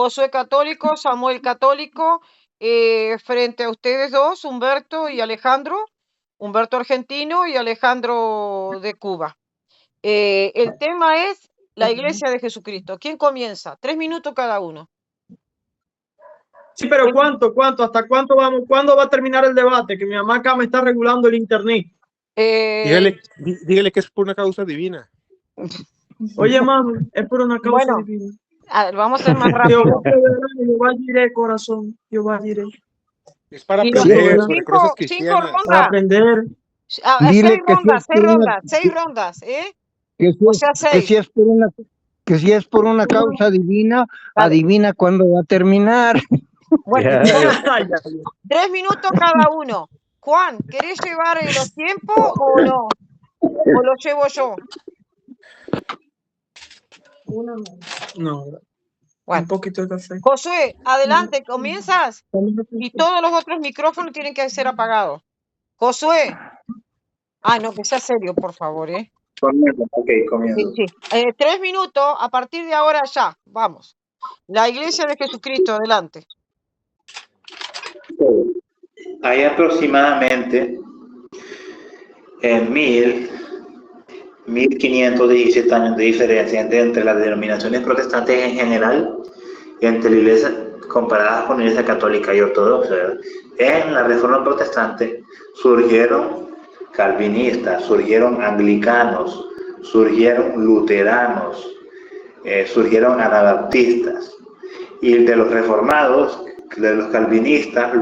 Josué católico, Samuel católico, frente a ustedes dos, Humberto y Alejandro, Humberto argentino y Alejandro de Cuba. El tema es la Iglesia de Jesucristo. ¿Quién comienza? 3 minutos cada uno. Sí, pero ¿cuánto? ¿Hasta cuánto vamos? ¿Cuándo va a terminar el debate? Que mi mamá acá me está regulando el internet. Dígale que es por una causa divina. Oye, mami, es por una causa Bueno, divina. vamos a ser más rápido. Jehová diré, corazón. Jehová diré. Es para Y los aprender sobre cosas cinco cristianas. Para rondas. aprender. Dile que si es por una, Seis rondas, ¿eh? que si O es, sea, que si 6. es por una, que si es por una causa divina, adivina cuándo va a terminar. Bueno, Ay, ay, ay. 3 minutos cada uno. Juan, ¿querés llevar los tiempos o no? ¿O lo llevo yo? No, Bueno, un poquito de café. Josué, adelante, comienzas. Y todos los otros micrófonos tienen que ser apagados. Josué. No, que sea serio, por favor, ¿eh? Ok, comienzo. Sí. 3 minutos, a partir de ahora ya, vamos. La Iglesia de Jesucristo, adelante. Hay aproximadamente 1517 años de diferencia entre las denominaciones protestantes en general y entre la iglesia comparadas con la iglesia católica y ortodoxa, ¿verdad? En la reforma protestante surgieron calvinistas, surgieron anglicanos, surgieron luteranos, surgieron anabaptistas, y de los reformados, de los calvinistas,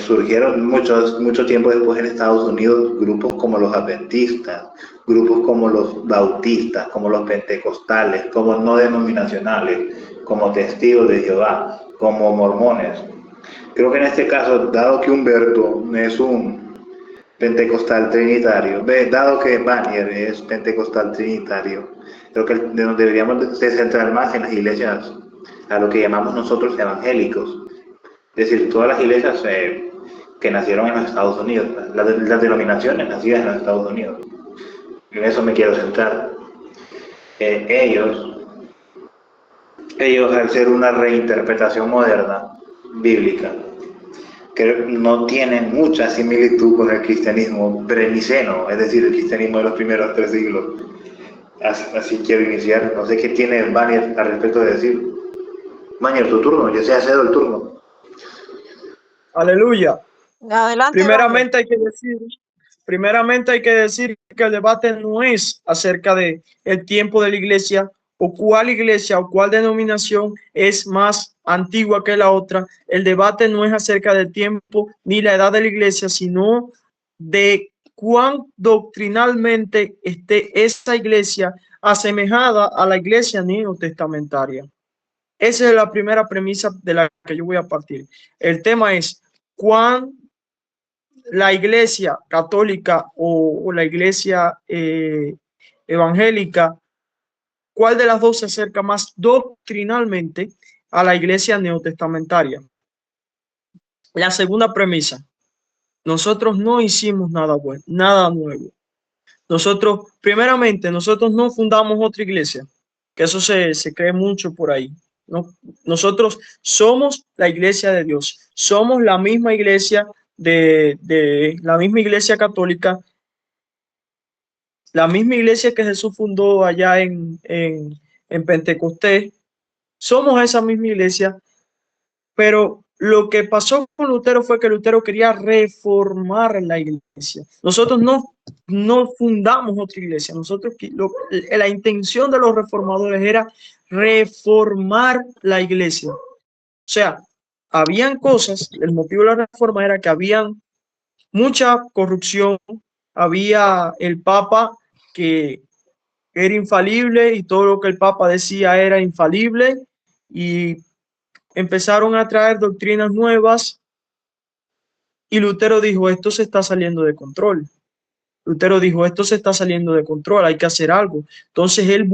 surgieron mucho tiempo después en Estados Unidos grupos como los adventistas, grupos como los bautistas, como los pentecostales, como no denominacionales, como testigos de Jehová, como mormones. Creo que en este caso, dado que Humberto es un pentecostal trinitario, dado que Banier es pentecostal trinitario, creo que nos deberíamos de centrar más en las iglesias, a lo que llamamos nosotros evangélicos. Es decir, todas las iglesias que nacieron en los Estados Unidos, las denominaciones nacidas en los Estados Unidos. En eso me quiero centrar. Ellos, al ser una reinterpretación moderna, bíblica, que no tienen mucha similitud con el cristianismo preniceno, es decir, el cristianismo de los primeros 3 siglos. Así quiero iniciar. No sé qué tiene Banier al respecto de decir. Banier, tu turno, yo sé cedo el turno. Aleluya. Adelante. Primeramente hay que decir que el debate no es acerca de el tiempo de la iglesia o cuál denominación es más antigua que la otra. El debate no es acerca del tiempo ni la edad de la iglesia, sino de cuán doctrinalmente esté esa iglesia asemejada a la iglesia neotestamentaria. Esa es la primera premisa de la que yo voy a partir. El tema es cuán la iglesia católica o la iglesia evangélica, ¿cuál de las dos se acerca más doctrinalmente a la iglesia neotestamentaria? La segunda premisa: nosotros no hicimos nada bueno, nada nuevo. Primeramente, nosotros no fundamos otra iglesia, que eso se cree mucho por ahí. ¿No? Nosotros somos la iglesia de Dios, somos la misma iglesia de la misma iglesia católica, la misma iglesia que Jesús fundó allá en Pentecostés. Somos esa misma iglesia, pero lo que pasó con Lutero fue que Lutero quería reformar la iglesia. Nosotros no fundamos otra iglesia. La intención de los reformadores era reformar la iglesia. O sea, habían cosas, el motivo de la reforma era que habían mucha corrupción, había el Papa que era infalible y todo lo que el Papa decía era infalible, y empezaron a traer doctrinas nuevas y Lutero dijo, esto se está saliendo de control. Lutero dijo, esto se está saliendo de control, hay que hacer algo. Entonces él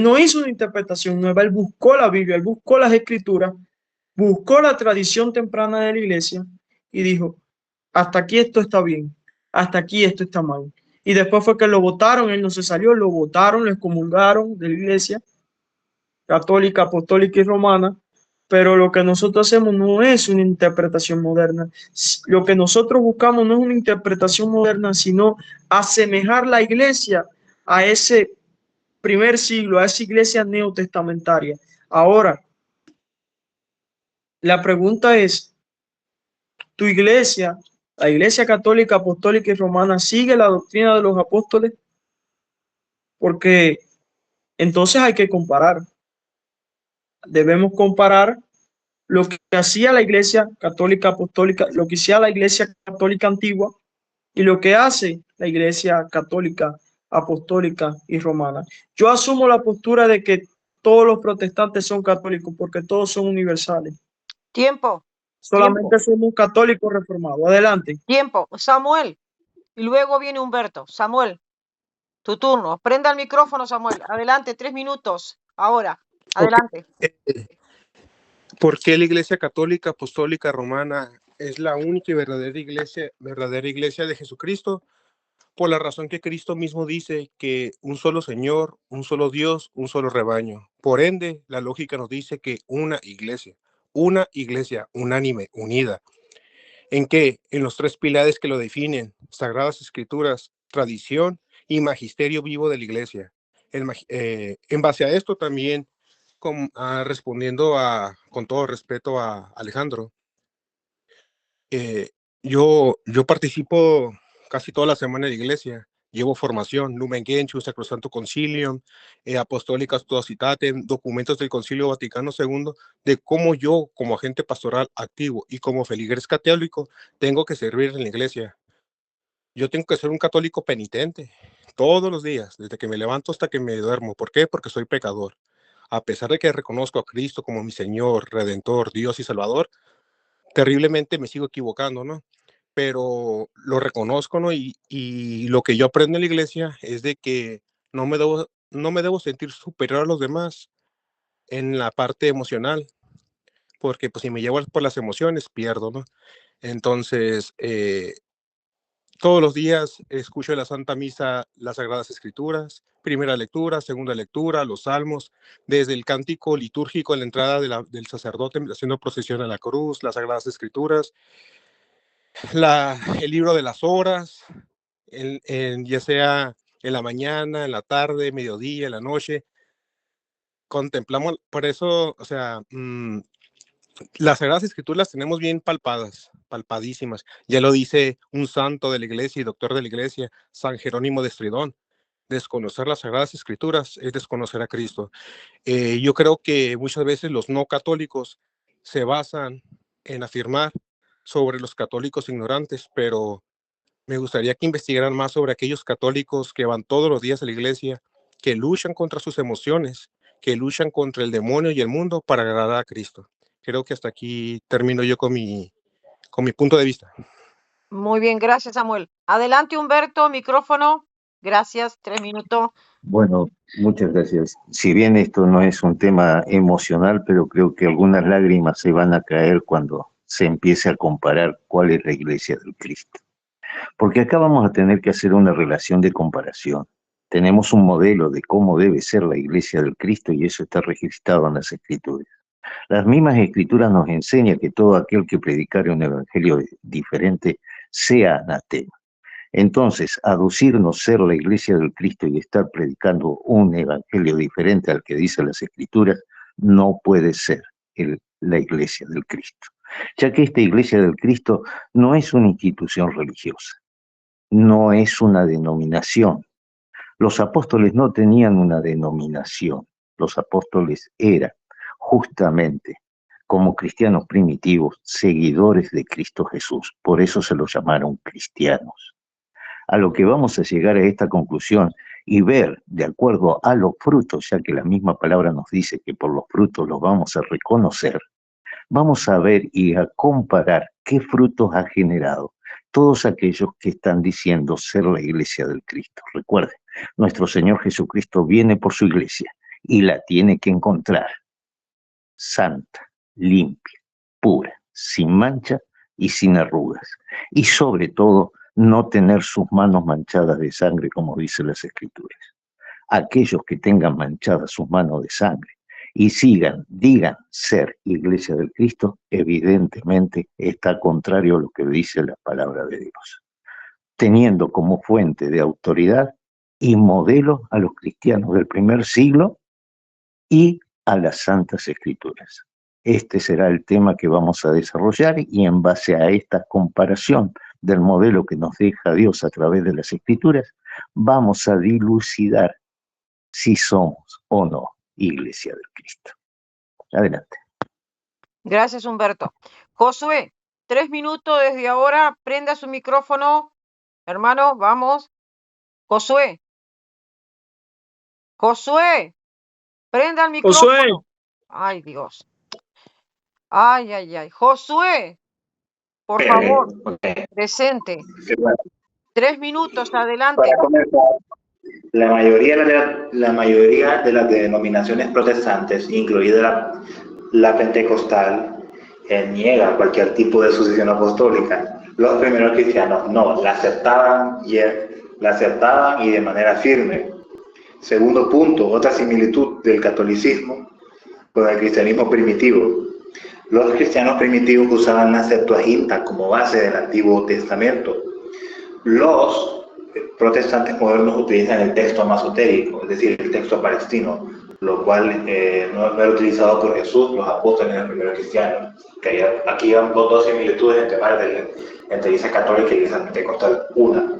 no hizo una interpretación nueva, él buscó la Biblia, él buscó las escrituras, buscó la tradición temprana de la iglesia y dijo, hasta aquí esto está bien, hasta aquí esto está mal. Y después fue que lo votaron, él no se salió, lo votaron, lo excomulgaron de la iglesia. católica, apostólica y romana, pero lo que nosotros hacemos no es una interpretación moderna. Lo que nosotros buscamos no es una interpretación moderna, sino asemejar la iglesia a ese primer siglo, a esa iglesia neotestamentaria. Ahora, la pregunta es, ¿tu iglesia, la iglesia católica, apostólica y romana, sigue la doctrina de los apóstoles? Porque entonces hay que comparar. Debemos comparar lo que hacía la iglesia católica apostólica, lo que hacía la iglesia católica antigua y lo que hace la iglesia católica apostólica y romana. Yo asumo la postura de que todos los protestantes son católicos porque todos son universales. Tiempo, Solamente somos católicos reformados. Adelante. tiempo. Samuel, y luego viene Humberto. Samuel, tu turno. Prenda el micrófono, Samuel. Adelante, 3 minutos. Ahora, adelante. ¿Por qué la Iglesia Católica Apostólica Romana es la única y verdadera iglesia de Jesucristo? Por la razón que Cristo mismo dice que un solo Señor, un solo Dios, un solo rebaño. Por ende, la lógica nos dice que una iglesia unánime, unida. ¿En qué? En los 3 pilares que lo definen: Sagradas Escrituras, tradición y magisterio vivo de la iglesia. En base a esto también, respondiendo con todo respeto a Alejandro, yo participo casi toda la semana en la iglesia. Llevo formación, Lumen Gentium, Sacrosanto Concilium, Apostólicas Citatem, documentos del Concilio Vaticano II, de cómo yo, como agente pastoral activo y como feligres católico, tengo que servir en la iglesia. Yo tengo que ser un católico penitente todos los días, desde que me levanto hasta que me duermo. ¿Por qué? Porque soy pecador. A pesar de que reconozco a Cristo como mi Señor, Redentor, Dios y Salvador, terriblemente me sigo equivocando, ¿no? Pero lo reconozco, ¿no? Y lo que yo aprendo en la iglesia es de que no me debo sentir superior a los demás en la parte emocional, porque pues si me llevo por las emociones, pierdo, ¿no? Entonces, todos los días escucho en la Santa Misa las Sagradas Escrituras, primera lectura, segunda lectura, los salmos, desde el cántico litúrgico en la entrada del sacerdote haciendo procesión a la cruz, las Sagradas Escrituras, el libro de las horas, ya sea en la mañana, en la tarde, mediodía, en la noche. Contemplamos, por eso, o sea, las Sagradas Escrituras las tenemos bien palpadísimas. Ya lo dice un santo de la iglesia y doctor de la iglesia, San Jerónimo de Estridón. Desconocer las Sagradas Escrituras es desconocer a Cristo. Yo creo que muchas veces los no católicos se basan en afirmar sobre los católicos ignorantes, pero me gustaría que investigaran más sobre aquellos católicos que van todos los días a la iglesia, que luchan contra sus emociones, que luchan contra el demonio y el mundo para agradar a Cristo. Creo que hasta aquí termino yo con mi punto de vista. Muy bien, gracias, Samuel. Adelante, Humberto, micrófono. Gracias, 3 minutos. Bueno, muchas gracias. Si bien esto no es un tema emocional, pero creo que algunas lágrimas se van a caer cuando se empiece a comparar cuál es la iglesia del Cristo. Porque acá vamos a tener que hacer una relación de comparación. Tenemos un modelo de cómo debe ser la iglesia del Cristo y eso está registrado en las Escrituras. Las mismas Escrituras nos enseñan que todo aquel que predicare un evangelio diferente sea anatema. Entonces, aducirnos ser la iglesia del Cristo y estar predicando un evangelio diferente al que dice las Escrituras, no puede ser la iglesia del Cristo, ya que esta iglesia del Cristo no es una institución religiosa, no es una denominación. Los apóstoles no tenían una denominación, los apóstoles eran justamente como cristianos primitivos, seguidores de Cristo Jesús, por eso se los llamaron cristianos. A lo que vamos a llegar a esta conclusión y ver, de acuerdo a los frutos, ya que la misma palabra nos dice que por los frutos los vamos a reconocer, vamos a ver y a comparar qué frutos ha generado todos aquellos que están diciendo ser la iglesia del Cristo. Recuerden, nuestro Señor Jesucristo viene por su iglesia y la tiene que encontrar santa, limpia, pura, sin mancha y sin arrugas. Y sobre todo, no tener sus manos manchadas de sangre, como dice las Escrituras. Aquellos que tengan manchadas sus manos de sangre y digan ser Iglesia del Cristo, evidentemente está contrario a lo que dice la palabra de Dios, teniendo como fuente de autoridad y modelo a los cristianos del primer siglo y a las Santas Escrituras. Este será el tema que vamos a desarrollar y en base a esta comparación del modelo que nos deja Dios a través de las Escrituras, vamos a dilucidar si somos o no Iglesia del Cristo. Adelante. Gracias, Humberto. Josué, 3 minutos desde ahora. Prenda su micrófono. Hermano, vamos. Josué. Josué. Prenda el micrófono. Josué, Ay, Dios. Ay, ay, ay. Josué, por favor, presente. 3 minutos, adelante. Para comenzar, la mayoría de las denominaciones protestantes, incluida la pentecostal, niega cualquier tipo de sucesión apostólica. Los primeros cristianos no, la aceptaban y de manera firme. Segundo punto, otra similitud del catolicismo con el cristianismo primitivo. Los cristianos primitivos usaban la Septuaginta como base del Antiguo Testamento. Los protestantes modernos utilizan el texto masotérico, es decir, el texto palestino, lo cual no era utilizado por Jesús, los apóstoles y los primeros cristianos. Aquí van dos similitudes entre Iglesia Católica y Iglesia Pentecostal. Una,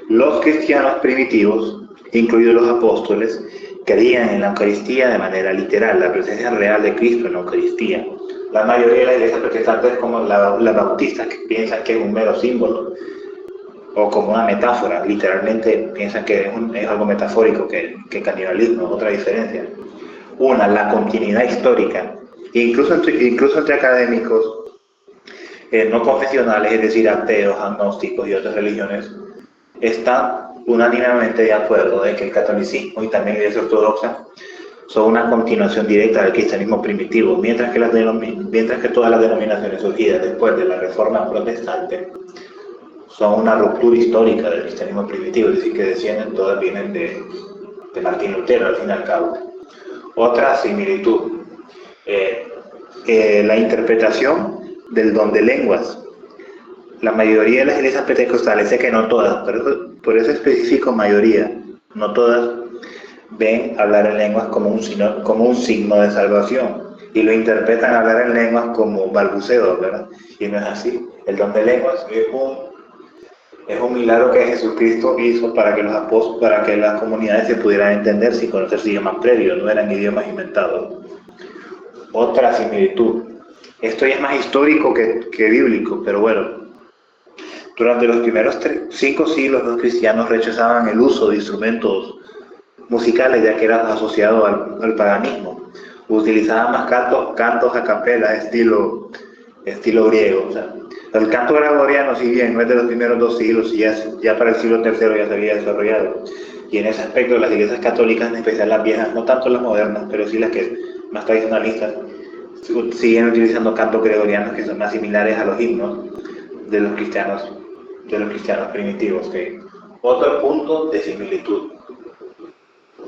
los cristianos primitivos, incluidos los apóstoles, creían en la Eucaristía de manera literal, la presencia real de Cristo en la Eucaristía. La mayoría de las iglesias protestantes, como las bautistas, que piensan que es un mero símbolo o como una metáfora, literalmente piensan que es algo metafórico, que canibalismo, otra diferencia. Una, la continuidad histórica, incluso entre académicos no confesionales, es decir, ateos, agnósticos y otras religiones, están unánimemente de acuerdo de que el catolicismo y también la Iglesia ortodoxa son una continuación directa del cristianismo primitivo, mientras que todas las denominaciones surgidas después de la Reforma Protestante son una ruptura histórica del cristianismo primitivo, es decir, que todas vienen de Martín Lutero, al fin y al cabo. Otra similitud, la interpretación del don de lenguas. La mayoría de las iglesias pentecostales, sé que no todas, pero por eso específico mayoría, no todas, ven hablar en lenguas como un signo de salvación y lo interpretan hablar en lenguas como balbuceo, ¿verdad? Y no es así. El don de lenguas es un milagro que Jesucristo hizo para que las comunidades se pudieran entender sin conocer idiomas previos, no eran idiomas inventados. Otra similitud. Esto ya es más histórico que bíblico, pero bueno. Durante los primeros 5 siglos los cristianos rechazaban el uso de instrumentos musicales, ya que eran asociados al paganismo. Utilizaban más cantos a capela, estilo griego. O sea, el canto gregoriano, si bien no es de los primeros 2 siglos, ya para el siglo III ya se había desarrollado. Y en ese aspecto las iglesias católicas, en especial las viejas, no tanto las modernas, pero sí las que más tradicionalistas, siguen utilizando cantos gregorianos que son más similares a los himnos de los cristianos primitivos. ¿Okay? Otro punto de similitud.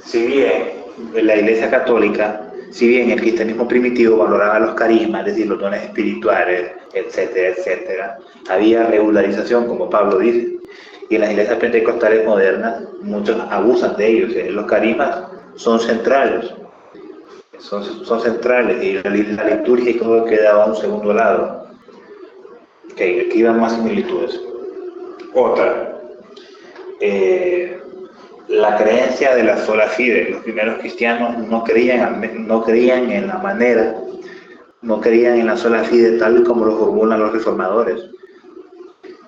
Si bien la Iglesia Católica, el cristianismo primitivo valoraba los carismas, es decir, los dones espirituales, etcétera, etcétera, había regularización, como Pablo dice, y en las iglesias pentecostales modernas muchos abusan de ellos. Los carismas son centrales, y la liturgia y todo quedaba a un segundo lado. Okay, aquí van más similitudes. Otra, la creencia de la sola fide. Los primeros cristianos no creían en la sola fide tal como lo formulan los reformadores.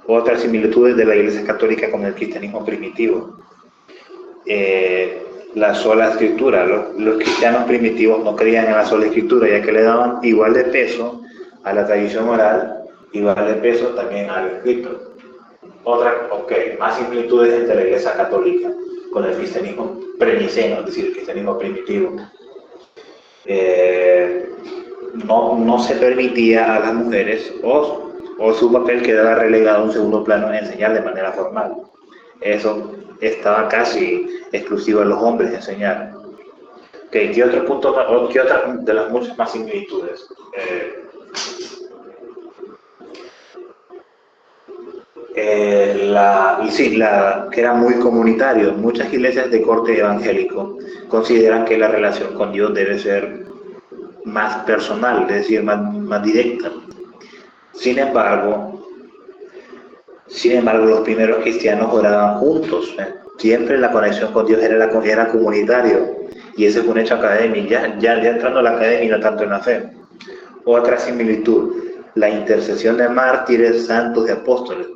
Otras similitudes de la Iglesia Católica con el cristianismo primitivo. La sola escritura. Los cristianos primitivos no creían en la sola escritura, ya que le daban igual de peso a la tradición oral, igual de peso también al escrito. Más similitudes entre la Iglesia Católica con el cristianismo preniceno, es decir, el cristianismo primitivo. No se permitía a las mujeres o su papel quedaba relegado a un segundo plano en enseñar de manera formal. Eso estaba casi exclusivo a los hombres enseñar. ¿Qué otro punto, o qué otra de las muchas más similitudes? Que era muy comunitario. Muchas iglesias de corte evangélico consideran que la relación con Dios debe ser más personal, es decir, más directa. Sin embargo, los primeros cristianos oraban juntos. Siempre la conexión con Dios era comunitario. Y ese fue un hecho académico, ya entrando en la academia y no tanto en la fe. Otra similitud, la intercesión de mártires, santos y apóstoles.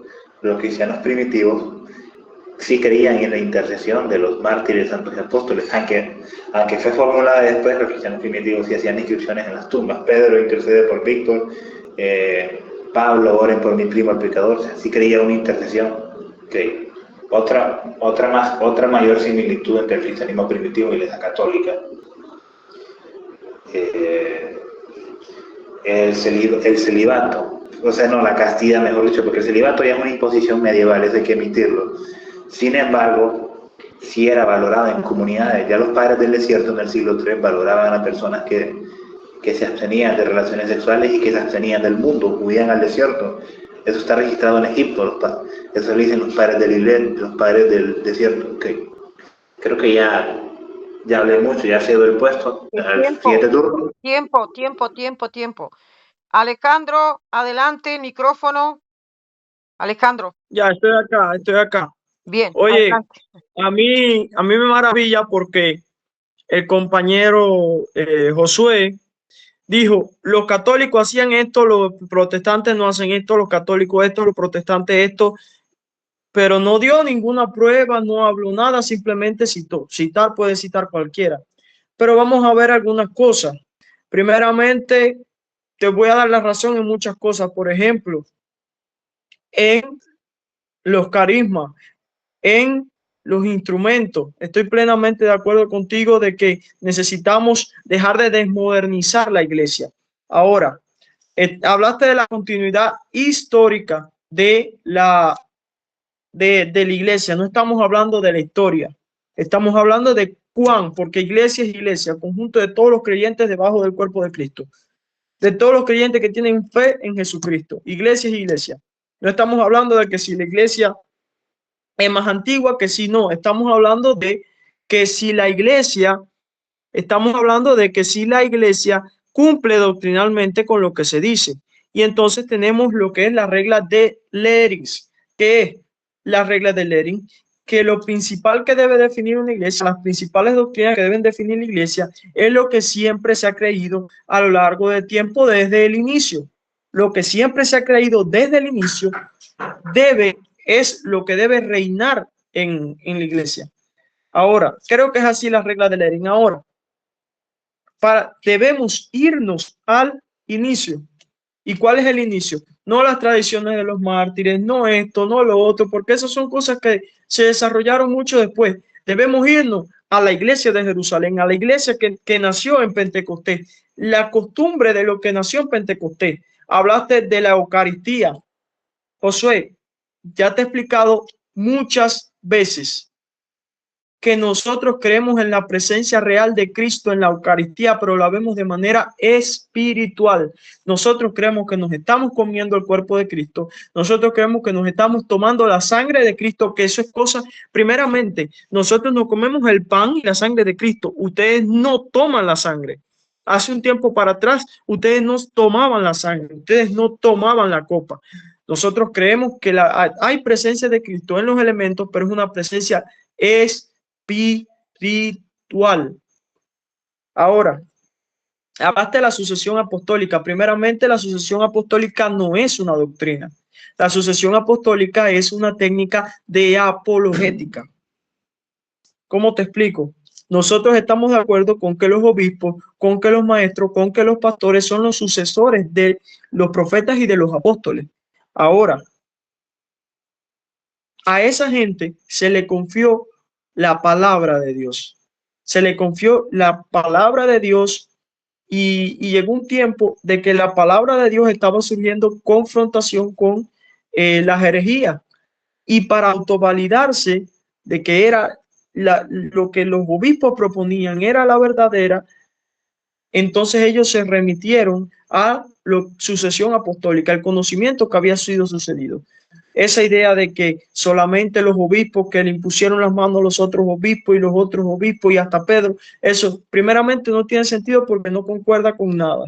Los cristianos primitivos sí creían en la intercesión de los mártires, santos y apóstoles, aunque fue formulada después, los cristianos primitivos sí hacían inscripciones en las tumbas. Pedro intercede por Víctor, Pablo, oren por mi primo el pecador. O sea, sí creía una intercesión. Okay. Otra mayor similitud entre el cristianismo primitivo y la iglesia católica. El celibato, o sea, no, la castidad, mejor dicho, porque el celibato ya es una imposición medieval, eso hay que emitirlo. Sin embargo, sí era valorado en comunidades. Ya los padres del desierto en el siglo III valoraban a personas que se abstenían de relaciones sexuales y que se abstenían del mundo, huían al desierto. Eso está registrado en Egipto, eso lo dicen los padres del desierto. Okay. Creo que ya hablé mucho, ya cedo el puesto al siguiente turno. Tiempo. Alejandro, adelante, micrófono. Alejandro. Ya, estoy acá. Bien. Oye, adelante. a mí me maravilla porque el compañero Josué dijo, los católicos hacían esto, los protestantes no hacen esto, los católicos esto, los protestantes esto, pero no dio ninguna prueba, no habló nada, simplemente citó. Citar puede citar cualquiera. Pero vamos a ver algunas cosas. Primeramente, te voy a dar la razón en muchas cosas. Por ejemplo, en los carismas, en los instrumentos. Estoy plenamente de acuerdo contigo de que necesitamos dejar de desmodernizar la iglesia. Ahora, hablaste de la continuidad histórica de la iglesia. No estamos hablando de la historia. Estamos hablando de cuán, porque iglesia es iglesia, conjunto de todos los creyentes debajo del cuerpo de Cristo. De todos los creyentes que tienen fe en Jesucristo. Iglesia es iglesia. No estamos hablando de que si la iglesia es más antigua, que si no. Estamos hablando de que si la iglesia, cumple doctrinalmente con lo que se dice. Y entonces tenemos lo que es la regla de Lering. ¿Qué es la regla de Lering? Que lo principal que debe definir una iglesia, las principales doctrinas que deben definir la iglesia, es lo que siempre se ha creído a lo largo del tiempo desde el inicio. Lo que siempre se ha creído desde el inicio es lo que debe reinar en la iglesia. Ahora, creo que es así la regla de Lering. Ahora, debemos irnos al inicio. ¿Y cuál es el inicio? No las tradiciones de los mártires, no esto, no lo otro, porque esas son cosas que se desarrollaron mucho después. Debemos irnos a la iglesia de Jerusalén, a la iglesia que nació en Pentecostés, la costumbre de lo que nació en Pentecostés. Hablaste de la Eucaristía. Josué, ya te he explicado muchas veces que nosotros creemos en la presencia real de Cristo en la Eucaristía, pero la vemos de manera espiritual. Nosotros creemos que nos estamos comiendo el cuerpo de Cristo. Nosotros creemos que nos estamos tomando la sangre de Cristo, que eso es cosa, primeramente, nosotros no comemos el pan y la sangre de Cristo. Ustedes no toman la sangre. Hace un tiempo para atrás, ustedes no tomaban la sangre, ustedes no tomaban la copa. Nosotros creemos que hay presencia de Cristo en los elementos, pero es una presencia espiritual. Ahora, hablaste de la sucesión apostólica. Primeramente, la sucesión apostólica no es una doctrina. La sucesión apostólica es una técnica de apologética. ¿Cómo te explico? Nosotros estamos de acuerdo con que los obispos, con que los maestros, con que los pastores son los sucesores de los profetas y de los apóstoles. Ahora, a esa gente se le confió la palabra de Dios. Se le confió la palabra de Dios y llegó un tiempo de que la palabra de Dios estaba surgiendo confrontación con las herejías. Y para autovalidarse de que era lo que los obispos proponían era la verdadera, entonces ellos se remitieron a la sucesión apostólica, el conocimiento que había sido sucedido. Esa idea de que solamente los obispos que le impusieron las manos a los otros obispos y los otros obispos y hasta Pedro, eso primeramente no tiene sentido porque no concuerda con nada.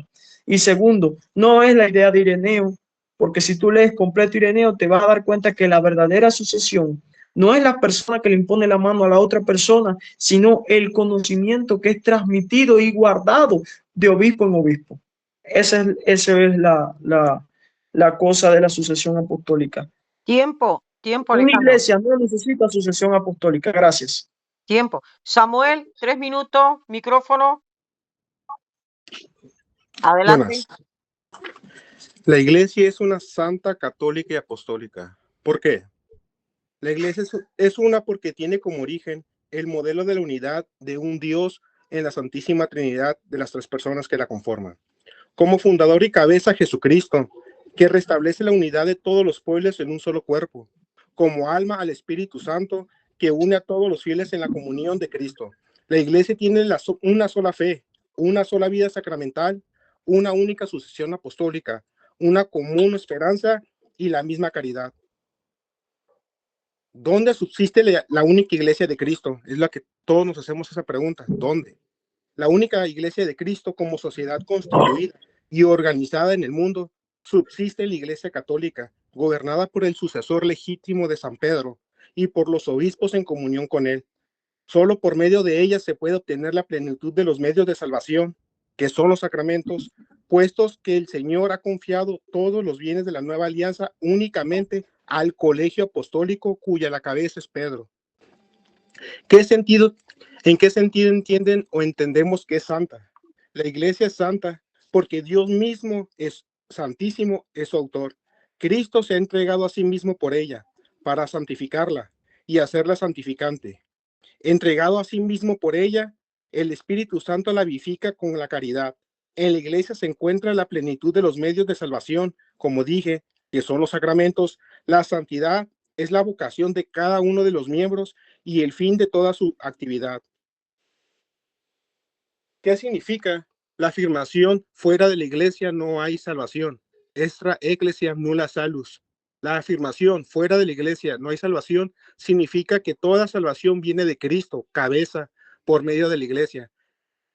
Y segundo, no es la idea de Ireneo, porque si tú lees completo Ireneo te vas a dar cuenta que la verdadera sucesión no es la persona que le impone la mano a la otra persona, sino el conocimiento que es transmitido y guardado de obispo en obispo. Esa es la cosa de la sucesión apostólica. Tiempo, Una Alejandro. iglesia no necesita sucesión apostólica. Gracias. Tiempo. Samuel, 3 minutos, micrófono. Adelante. Buenas. La iglesia es una santa, católica y apostólica. ¿Por qué? La iglesia es una porque tiene como origen el modelo de la unidad de un Dios en la Santísima Trinidad de las tres personas que la conforman. Como fundador y cabeza Jesucristo, que restablece la unidad de todos los pueblos en un solo cuerpo. Como alma al Espíritu Santo, que une a todos los fieles en la comunión de Cristo. La iglesia tiene una sola fe, una sola vida sacramental, una única sucesión apostólica, una común esperanza y la misma caridad. ¿Dónde subsiste la única iglesia de Cristo? Es la que todos nos hacemos esa pregunta. ¿Dónde? La única iglesia de Cristo como sociedad constituida y organizada en el mundo, subsiste la iglesia católica, gobernada por el sucesor legítimo de San Pedro y por los obispos en comunión con él. Solo por medio de ella se puede obtener la plenitud de los medios de salvación, que son los sacramentos, puestos que el Señor ha confiado todos los bienes de la nueva alianza únicamente al colegio apostólico cuya la cabeza es Pedro. ¿En qué sentido entienden o entendemos que es santa? La iglesia es santa porque Dios mismo es santísimo, es su autor. Cristo se ha entregado a sí mismo por ella, para santificarla y hacerla santificante. Entregado a sí mismo por ella, el Espíritu Santo la vivifica con la caridad. En la iglesia se encuentra la plenitud de los medios de salvación, como dije, que son los sacramentos. La santidad es la vocación de cada uno de los miembros y el fin de toda su actividad. ¿Qué significa la afirmación fuera de la iglesia no hay salvación? Extra ecclesia nulla salus. La afirmación fuera de la iglesia no hay salvación significa que toda salvación viene de Cristo, cabeza, por medio de la iglesia,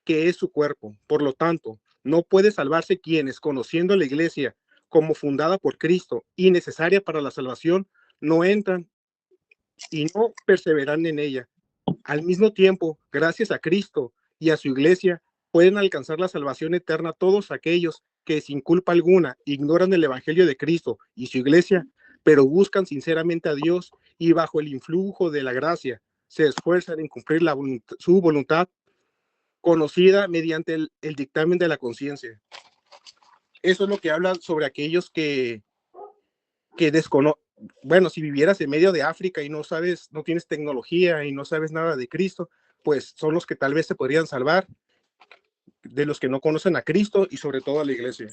que es su cuerpo. Por lo tanto, no puede salvarse quienes, conociendo la iglesia como fundada por Cristo y necesaria para la salvación, no entran y no perseveran en ella. Al mismo tiempo, gracias a Cristo y a su iglesia, pueden alcanzar la salvación eterna todos aquellos que sin culpa alguna ignoran el evangelio de Cristo y su iglesia, pero buscan sinceramente a Dios y bajo el influjo de la gracia se esfuerzan en cumplir su voluntad conocida mediante el dictamen de la conciencia. Eso es lo que habla sobre aquellos que desconocen. Bueno, si vivieras en medio de África y no tienes tecnología y no sabes nada de Cristo, pues son los que tal vez se podrían salvar de los que no conocen a Cristo y sobre todo a la iglesia.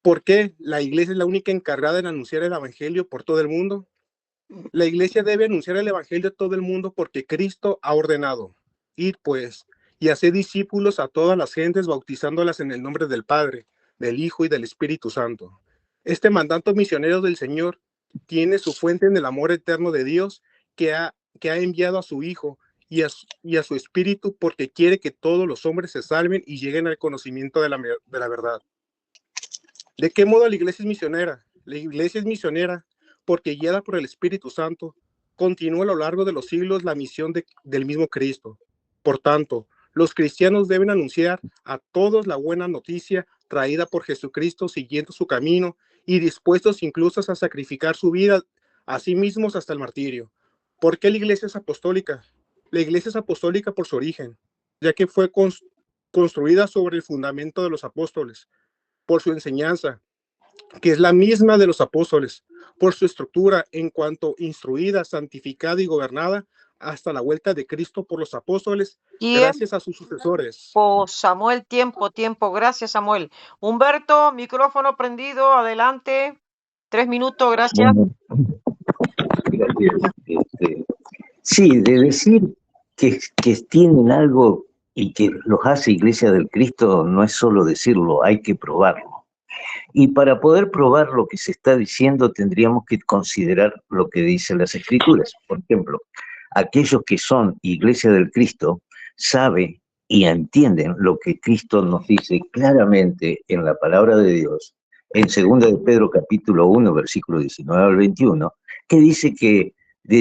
¿Por qué la iglesia es la única encargada en anunciar el evangelio por todo el mundo? La iglesia debe anunciar el evangelio a todo el mundo porque Cristo ha ordenado: id pues y haced discípulos a todas las gentes, bautizándolas en el nombre del Padre, del Hijo y del Espíritu Santo. Este mandato misionero del Señor tiene su fuente en el amor eterno de Dios que ha enviado a su Hijo y a su Espíritu, porque quiere que todos los hombres se salven y lleguen al conocimiento de la verdad. ¿De qué modo la iglesia es misionera? La iglesia es misionera porque, guiada por el Espíritu Santo, continúa a lo largo de los siglos la misión del mismo Cristo. Por tanto, los cristianos deben anunciar a todos la buena noticia traída por Jesucristo, siguiendo su camino y dispuestos incluso a sacrificar su vida a sí mismos hasta el martirio. ¿Por qué la iglesia es apostólica? La iglesia es apostólica por su origen, ya que fue construida sobre el fundamento de los apóstoles, por su enseñanza, que es la misma de los apóstoles, por su estructura en cuanto instruida, santificada y gobernada hasta la vuelta de Cristo por los apóstoles, gracias a sus sucesores. Samuel, tiempo. Gracias, Samuel. Humberto, micrófono prendido, adelante. 3 minutos, gracias. Bueno, gracias. Sí, de decir que tienen algo y que los hace Iglesia del Cristo no es solo decirlo, hay que probarlo. Y para poder probar lo que se está diciendo tendríamos que considerar lo que dicen las Escrituras. Por ejemplo, aquellos que son Iglesia del Cristo saben y entienden lo que Cristo nos dice claramente en la palabra de Dios, en 2 de Pedro capítulo 1, versículo 19 al 21, que dice que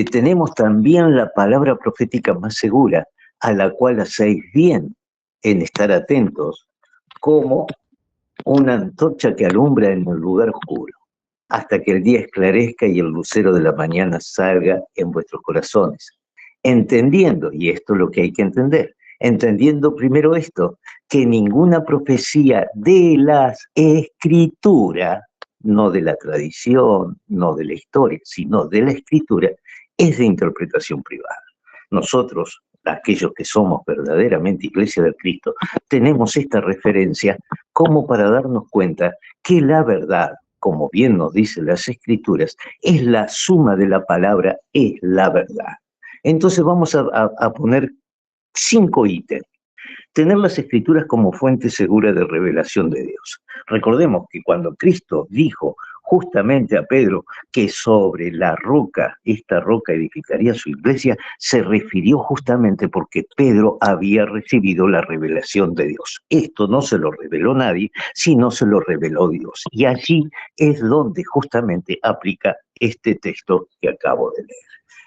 tenemos también la palabra profética más segura, a la cual hacéis bien en estar atentos, como una antorcha que alumbra en el lugar oscuro, hasta que el día esclarezca y el lucero de la mañana salga en vuestros corazones. Entendiendo, y esto es lo que hay que entender, entendiendo primero esto, que ninguna profecía de las Escrituras, no de la tradición, no de la historia, sino de la Escritura, es de interpretación privada. Nosotros, aquellos que somos verdaderamente Iglesia del Cristo, tenemos esta referencia como para darnos cuenta que la verdad, como bien nos dicen las Escrituras, es la suma de la palabra, es la verdad. Entonces vamos a poner 5 ítems. Tener las Escrituras como fuente segura de revelación de Dios. Recordemos que cuando Cristo dijo justamente a Pedro que sobre la roca, esta roca edificaría su iglesia, se refirió justamente porque Pedro había recibido la revelación de Dios. Esto no se lo reveló nadie, sino se lo reveló Dios. Y allí es donde justamente aplica este texto que acabo de leer.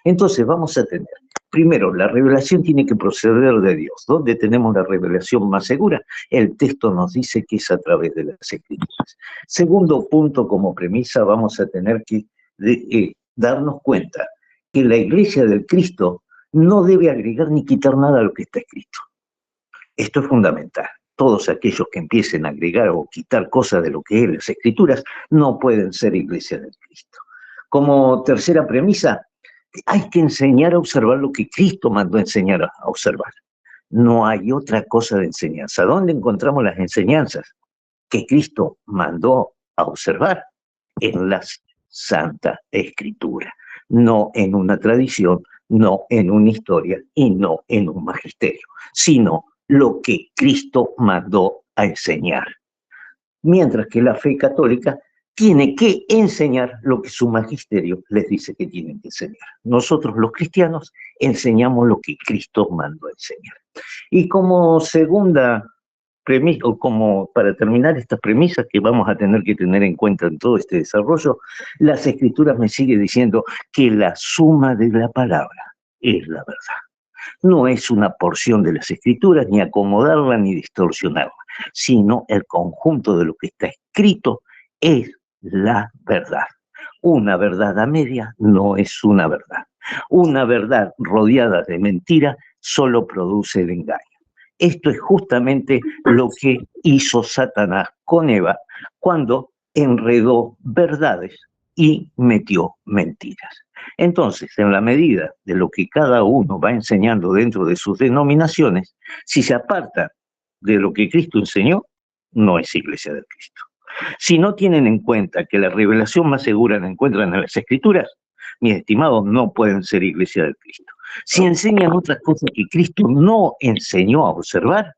Entonces vamos a tener, primero, la revelación tiene que proceder de Dios. ¿Dónde tenemos la revelación más segura? El texto nos dice que es a través de las Escrituras. Segundo punto, como premisa, vamos a tener que darnos cuenta que la Iglesia del Cristo no debe agregar ni quitar nada a lo que está escrito. Esto es fundamental. Todos aquellos que empiecen a agregar o quitar cosas de lo que es las Escrituras no pueden ser Iglesia del Cristo. Como tercera premisa, hay que enseñar a observar lo que Cristo mandó enseñar a observar. No hay otra cosa de enseñanza. ¿Dónde encontramos las enseñanzas que Cristo mandó a observar? En la Santa Escritura, no en una tradición, no en una historia y no en un magisterio, sino lo que Cristo mandó a enseñar. Mientras que la fe católica tiene que enseñar lo que su magisterio les dice que tienen que enseñar. Nosotros los cristianos enseñamos lo que Cristo mandó a enseñar. Y como segunda premisa, o como para terminar estas premisas que vamos a tener que tener en cuenta en todo este desarrollo, las Escrituras me siguen diciendo que la suma de la palabra es la verdad. No es una porción de las Escrituras, ni acomodarla ni distorsionarla, sino el conjunto de lo que está escrito es la verdad. Una verdad a media no es una verdad. Una verdad rodeada de mentira solo produce el engaño. Esto es justamente lo que hizo Satanás con Eva cuando enredó verdades y metió mentiras. Entonces, en la medida de lo que cada uno va enseñando dentro de sus denominaciones, si se aparta de lo que Cristo enseñó, no es Iglesia del Cristo. Si no tienen en cuenta que la revelación más segura la encuentran en las Escrituras, mis estimados, no pueden ser Iglesia del Cristo. Si enseñan otras cosas que Cristo no enseñó a observar,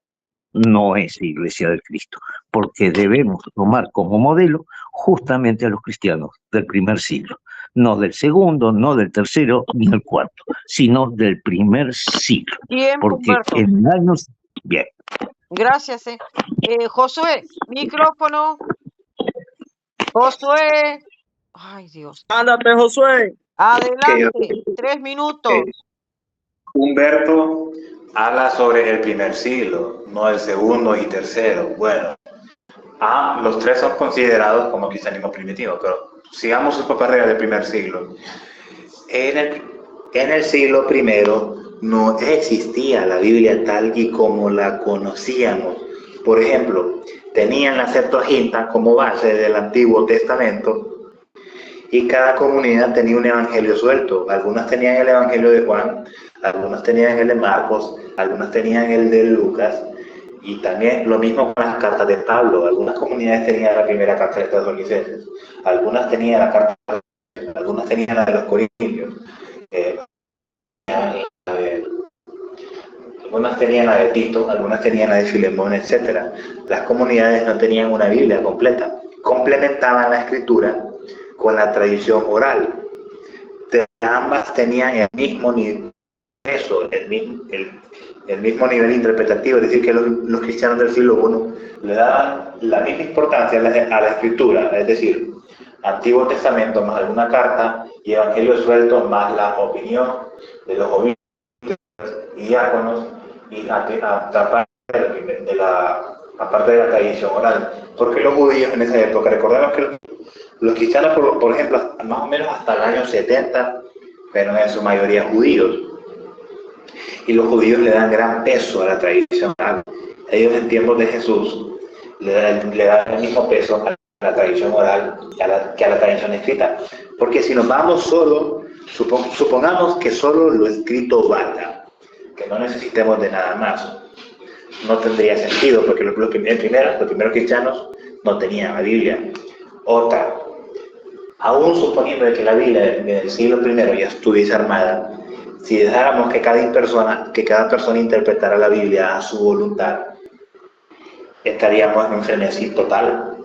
no es Iglesia del Cristo, porque debemos tomar como modelo justamente a los cristianos del primer siglo, no del segundo, no del tercero, ni del cuarto, sino del primer siglo. Tiempo, Porque Humberto. en años... Bien. Gracias. Josué, micrófono. Josué. Ay, Dios. Ándate, Josué. Adelante, 3 minutos. Humberto habla sobre el primer siglo, no el segundo y tercero. Bueno, los tres son considerados como cristianismo primitivo, pero sigamos sus propias reglas del primer siglo. En el siglo primero no existía la Biblia tal y como la conocíamos. Por ejemplo, tenían la Septuaginta como base del Antiguo Testamento y cada comunidad tenía un evangelio suelto. Algunas tenían el evangelio de Juan, algunas tenían el de Marcos, algunas tenían el de Lucas, y también lo mismo con las cartas de Pablo. Algunas comunidades tenían la primera carta de Tesalonicenses, algunas tenían la carta, algunas tenían la de los Corintios. algunas tenían la de Tito, algunas tenían la de Filemón, etc. Las comunidades no tenían una Biblia completa. Complementaban la escritura con la tradición oral. Ambas tenían el mismo nivel, el mismo nivel interpretativo, es decir, que los cristianos del siglo I le daban la misma importancia a la escritura, es decir, Antiguo Testamento más alguna carta y Evangelio suelto más la opinión de los obispos y diáconos y aparte de la tradición oral. Porque los judíos en esa época, recordemos que los cristianos, por ejemplo, más o menos hasta el año 70, pero en su mayoría judíos. Y los judíos le dan gran peso a la tradición oral. Ellos en tiempos de Jesús le dan el mismo peso a la tradición oral que a la tradición escrita. Porque si nos vamos solo, supongamos que solo lo escrito valga, que no necesitemos de nada más. No tendría sentido, porque los primeros cristianos no tenían la Biblia. Otra, aún suponiendo que la Biblia del siglo I ya estuviese armada, si dejáramos que cada persona interpretara la Biblia a su voluntad, estaríamos en un frenesí total.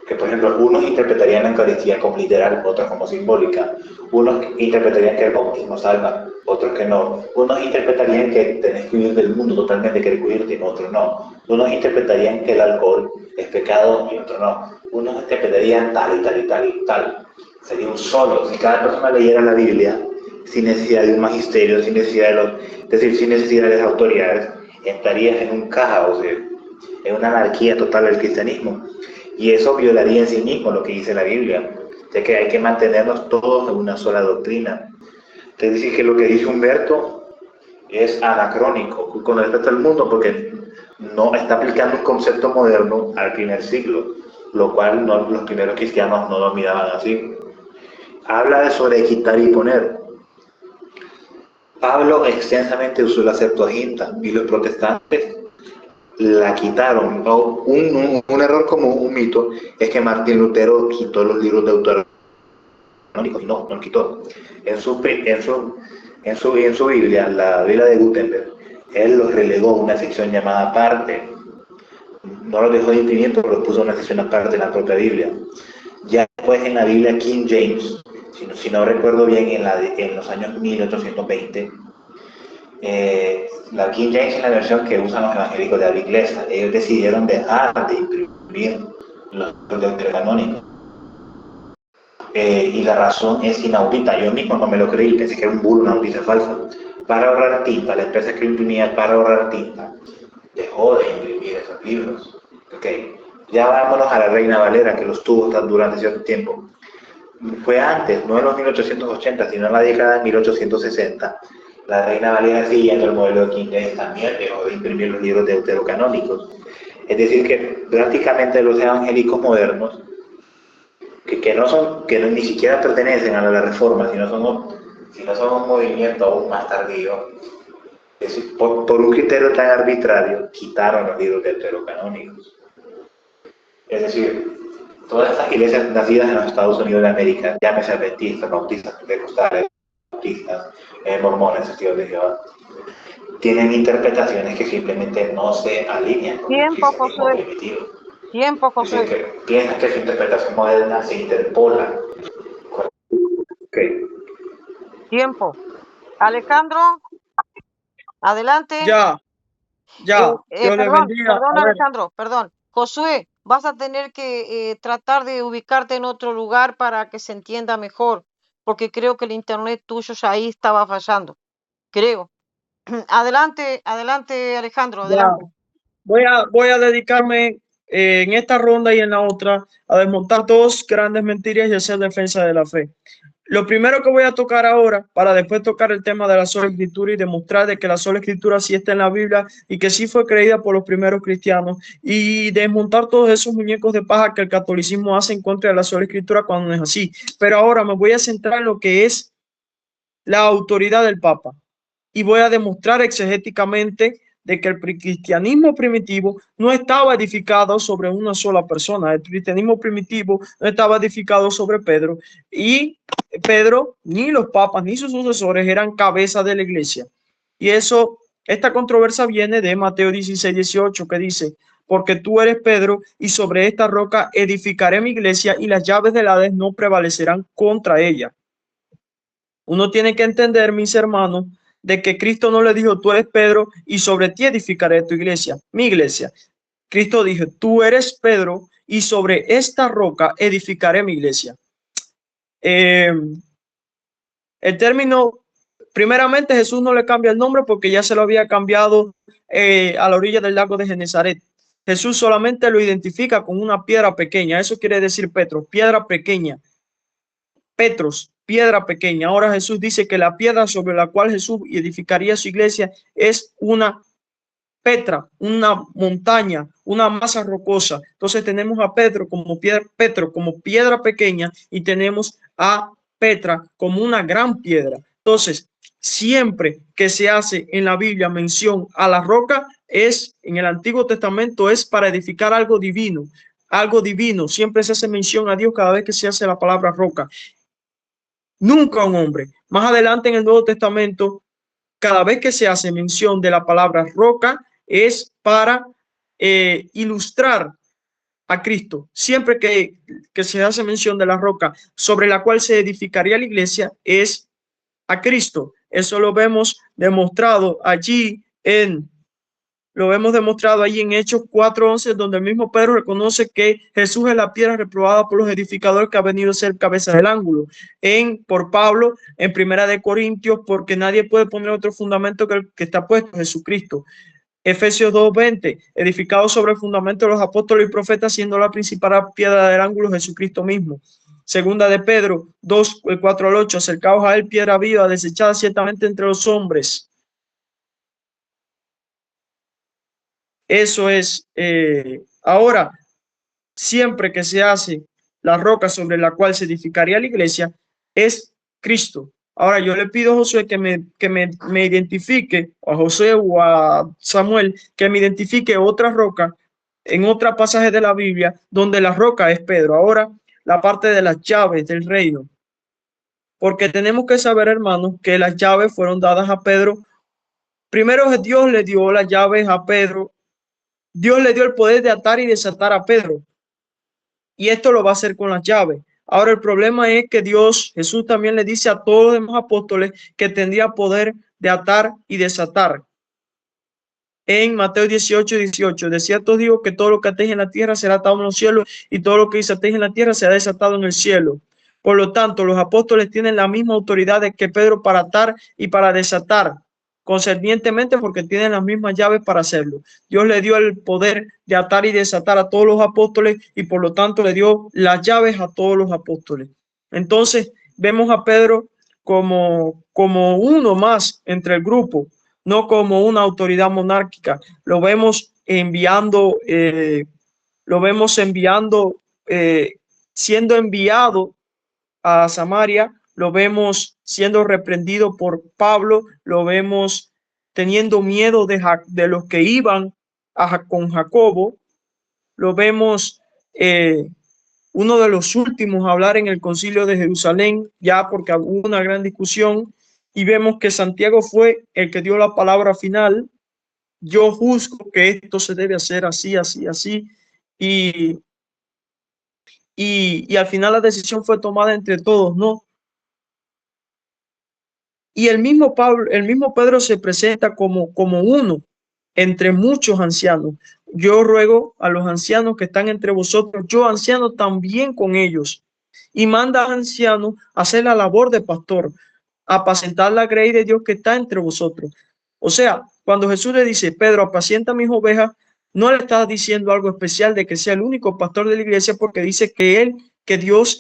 Que por ejemplo, unos interpretarían la Eucaristía como literal, otros como simbólica. Unos interpretarían que el bautismo salva, otros que no. Unos interpretarían que tenés que huir del mundo totalmente, que recubrirte, otros no. Unos interpretarían que el alcohol es pecado y otros no. Unos interpretarían tal y tal y tal y tal. Sería un solo. Si cada persona leyera la Biblia sin necesidad de un magisterio, sin necesidad sin necesidad de las autoridades, estarías en un caos, en una anarquía total del cristianismo. Y eso violaría en sí mismo lo que dice la Biblia, ya que hay que mantenernos todos en una sola doctrina. Es decir, que lo que dice Humberto es anacrónico con respecto al mundo, porque no está aplicando un concepto moderno al primer siglo, lo cual los primeros cristianos no lo miraban así. Habla de sobre quitar y poner. Pablo extensamente usó la Septuaginta y los protestantes la quitaron. Un error como un mito es que Martín Lutero quitó los libros de Deuteronomio. No los quitó. En su Biblia, la Biblia de Gutenberg, él los relegó a una sección llamada aparte. No los dejó de imprimir, pero los puso a una sección aparte en la propia Biblia. Ya después en la Biblia King James, si no recuerdo bien, en los años 1820, la King James es la versión que usan los evangélicos de habla inglesa. Ellos decidieron dejar de imprimir los deuterocanónicos. Y la razón es inaudita. Yo mismo no me lo creí, pensé que era un bulo, una noticia falsa. Para ahorrar tinta, la empresa que imprimía para ahorrar tinta dejó de imprimir esos libros. Ya vámonos a la Reina Valera, que los tuvo durante cierto tiempo. Fue antes, no en los 1880, sino en la década de 1860. La Reina Valera, siguiendo el modelo de King James, también dejó de imprimir los libros deuterocanónicos. Es decir, que prácticamente los evangélicos modernos, que ni siquiera pertenecen a la Reforma, sino son un movimiento aún más tardío, es decir, por un criterio tan arbitrario, quitaron los libros deuterocanónicos. Es decir, todas estas iglesias nacidas en los Estados Unidos de América, llámese adventistas, bautistas, pentecostales, bautistas, mormones, testigos de Jehová, tienen interpretaciones que simplemente no se alinean con el cristianismo primitivo. Tiempo, José. Es decir, que piensan que su interpretación moderna se interpola. Tiempo. Alejandro, adelante. Ya. Dios les bendiga. Perdón, Alejandro, perdón. Josué, vas a tener que tratar de ubicarte en otro lugar para que se entienda mejor, porque creo que el internet tuyo ya ahí estaba fallando. Creo. Adelante, Alejandro, adelante. Voy a dedicarme en esta ronda y en la otra a desmontar dos grandes mentiras y hacer defensa de la fe. Lo primero que voy a tocar ahora, para después tocar el tema de la sola escritura y demostrar de que la sola escritura sí está en la Biblia y que sí fue creída por los primeros cristianos, y desmontar todos esos muñecos de paja que el catolicismo hace en contra de la sola escritura cuando no es así. Pero ahora me voy a centrar en lo que es la autoridad del Papa y voy a demostrar exegéticamente de que el cristianismo primitivo no estaba edificado sobre una sola persona. El cristianismo primitivo no estaba edificado sobre Pedro, y Pedro, ni los papas, ni sus sucesores eran cabeza de la iglesia. Y esta controversia viene de Mateo 16:18, que dice: porque tú eres Pedro, y sobre esta roca edificaré mi iglesia, y las llaves del Hades no prevalecerán contra ella. Uno tiene que entender, mis hermanos, de que Cristo no le dijo: tú eres Pedro, y sobre ti edificaré tu iglesia, mi iglesia. Cristo dijo: tú eres Pedro, y sobre esta roca edificaré mi iglesia. El término, primeramente, Jesús no le cambia el nombre porque ya se lo había cambiado a la orilla del lago de Genezaret. Jesús solamente lo identifica con una piedra pequeña. Eso quiere decir Petro, piedra pequeña. Petros, piedra pequeña. Ahora Jesús dice que la piedra sobre la cual Jesús edificaría su iglesia es una Petra, una montaña, una masa rocosa. Entonces tenemos a Petro como piedra pequeña, y tenemos a Petra como una gran piedra. Entonces, siempre que se hace en la Biblia mención a la roca, en el Antiguo Testamento, es para edificar algo divino. Algo divino. Siempre se hace mención a Dios cada vez que se hace la palabra roca. Nunca un hombre. Más adelante en el Nuevo Testamento, cada vez que se hace mención de la palabra roca, es para ilustrar a Cristo. Siempre que se hace mención de la roca sobre la cual se edificaría la iglesia, es a Cristo. Eso lo vemos demostrado allí en Hechos 4:11, donde el mismo Pedro reconoce que Jesús es la piedra reprobada por los edificadores, que ha venido a ser cabeza del ángulo. Por Pablo, en 1 Corintios, porque nadie puede poner otro fundamento que el que está puesto, Jesucristo. Efesios 2:20, edificado sobre el fundamento de los apóstoles y profetas, siendo la principal piedra del ángulo Jesucristo mismo. Segunda de Pedro 2:4-8, acercaos a él, piedra viva, desechada ciertamente entre los hombres. Eso es, ahora, siempre que se hace la roca sobre la cual se edificaría la iglesia, es Cristo. Ahora yo le pido a Josué que me identifique, a José o a Samuel, que me identifique otra roca en otro pasaje de la Biblia donde la roca es Pedro. Ahora, la parte de las llaves del reino. Porque tenemos que saber, hermanos, que las llaves fueron dadas a Pedro. Primero Dios le dio las llaves a Pedro. Dios le dio el poder de atar y desatar a Pedro. Y esto lo va a hacer con las llaves. Ahora el problema es que Jesús también le dice a todos los demás apóstoles que tendría poder de atar y desatar. En Mateo 18:18, de cierto digo que todo lo que atéis en la tierra será atado en los cielos, y todo lo que desatéis en la tierra será desatado en el cielo. Por lo tanto, los apóstoles tienen la misma autoridad que Pedro para atar y para desatar, concernientemente, porque tienen las mismas llaves para hacerlo. Dios le dio el poder de atar y desatar a todos los apóstoles, y por lo tanto le dio las llaves a todos los apóstoles. Entonces vemos a Pedro como uno más entre el grupo, no como una autoridad monárquica. Lo vemos siendo enviado a Samaria, lo vemos siendo reprendido por Pablo, lo vemos teniendo miedo de los que iban con Jacobo, lo vemos uno de los últimos a hablar en el concilio de Jerusalén, ya porque hubo una gran discusión, y vemos que Santiago fue el que dio la palabra final. Yo juzgo que esto se debe hacer así, así, así, y al final la decisión fue tomada entre todos, ¿no? Y el mismo Pedro se presenta como uno entre muchos ancianos. Yo ruego a los ancianos que están entre vosotros, yo anciano también con ellos, y manda a ancianos a hacer la labor de pastor, a apacentar la grey de Dios que está entre vosotros. O sea, cuando Jesús le dice: Pedro, apacienta mis ovejas, no le está diciendo algo especial de que sea el único pastor de la iglesia, porque dice que Dios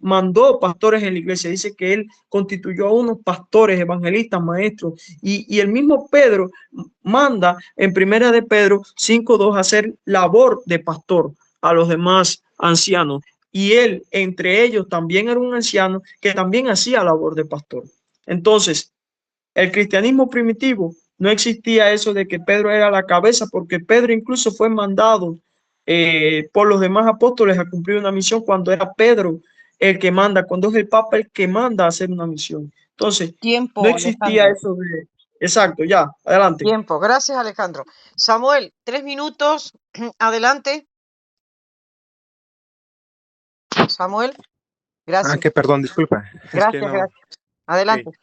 mandó pastores en la iglesia. Dice que él constituyó a unos pastores, evangelistas, maestros, y el mismo Pedro manda en 1 de Pedro 5:2 hacer labor de pastor a los demás ancianos, y él entre ellos también era un anciano que también hacía labor de pastor. Entonces, el cristianismo primitivo No existía eso de que Pedro era la cabeza, porque Pedro incluso fue mandado por los demás apóstoles a cumplir una misión cuando era Pedro el que manda, cuando es el Papa el que manda a hacer una misión. Entonces, no Tiempo, existía Alejandro. eso de... Exacto, ya, adelante. Tiempo. Gracias, Alejandro. Samuel, 3 minutos. Adelante. Samuel, gracias. Que perdón, disculpa. Es que Gracias, no. gracias. Adelante. Ok.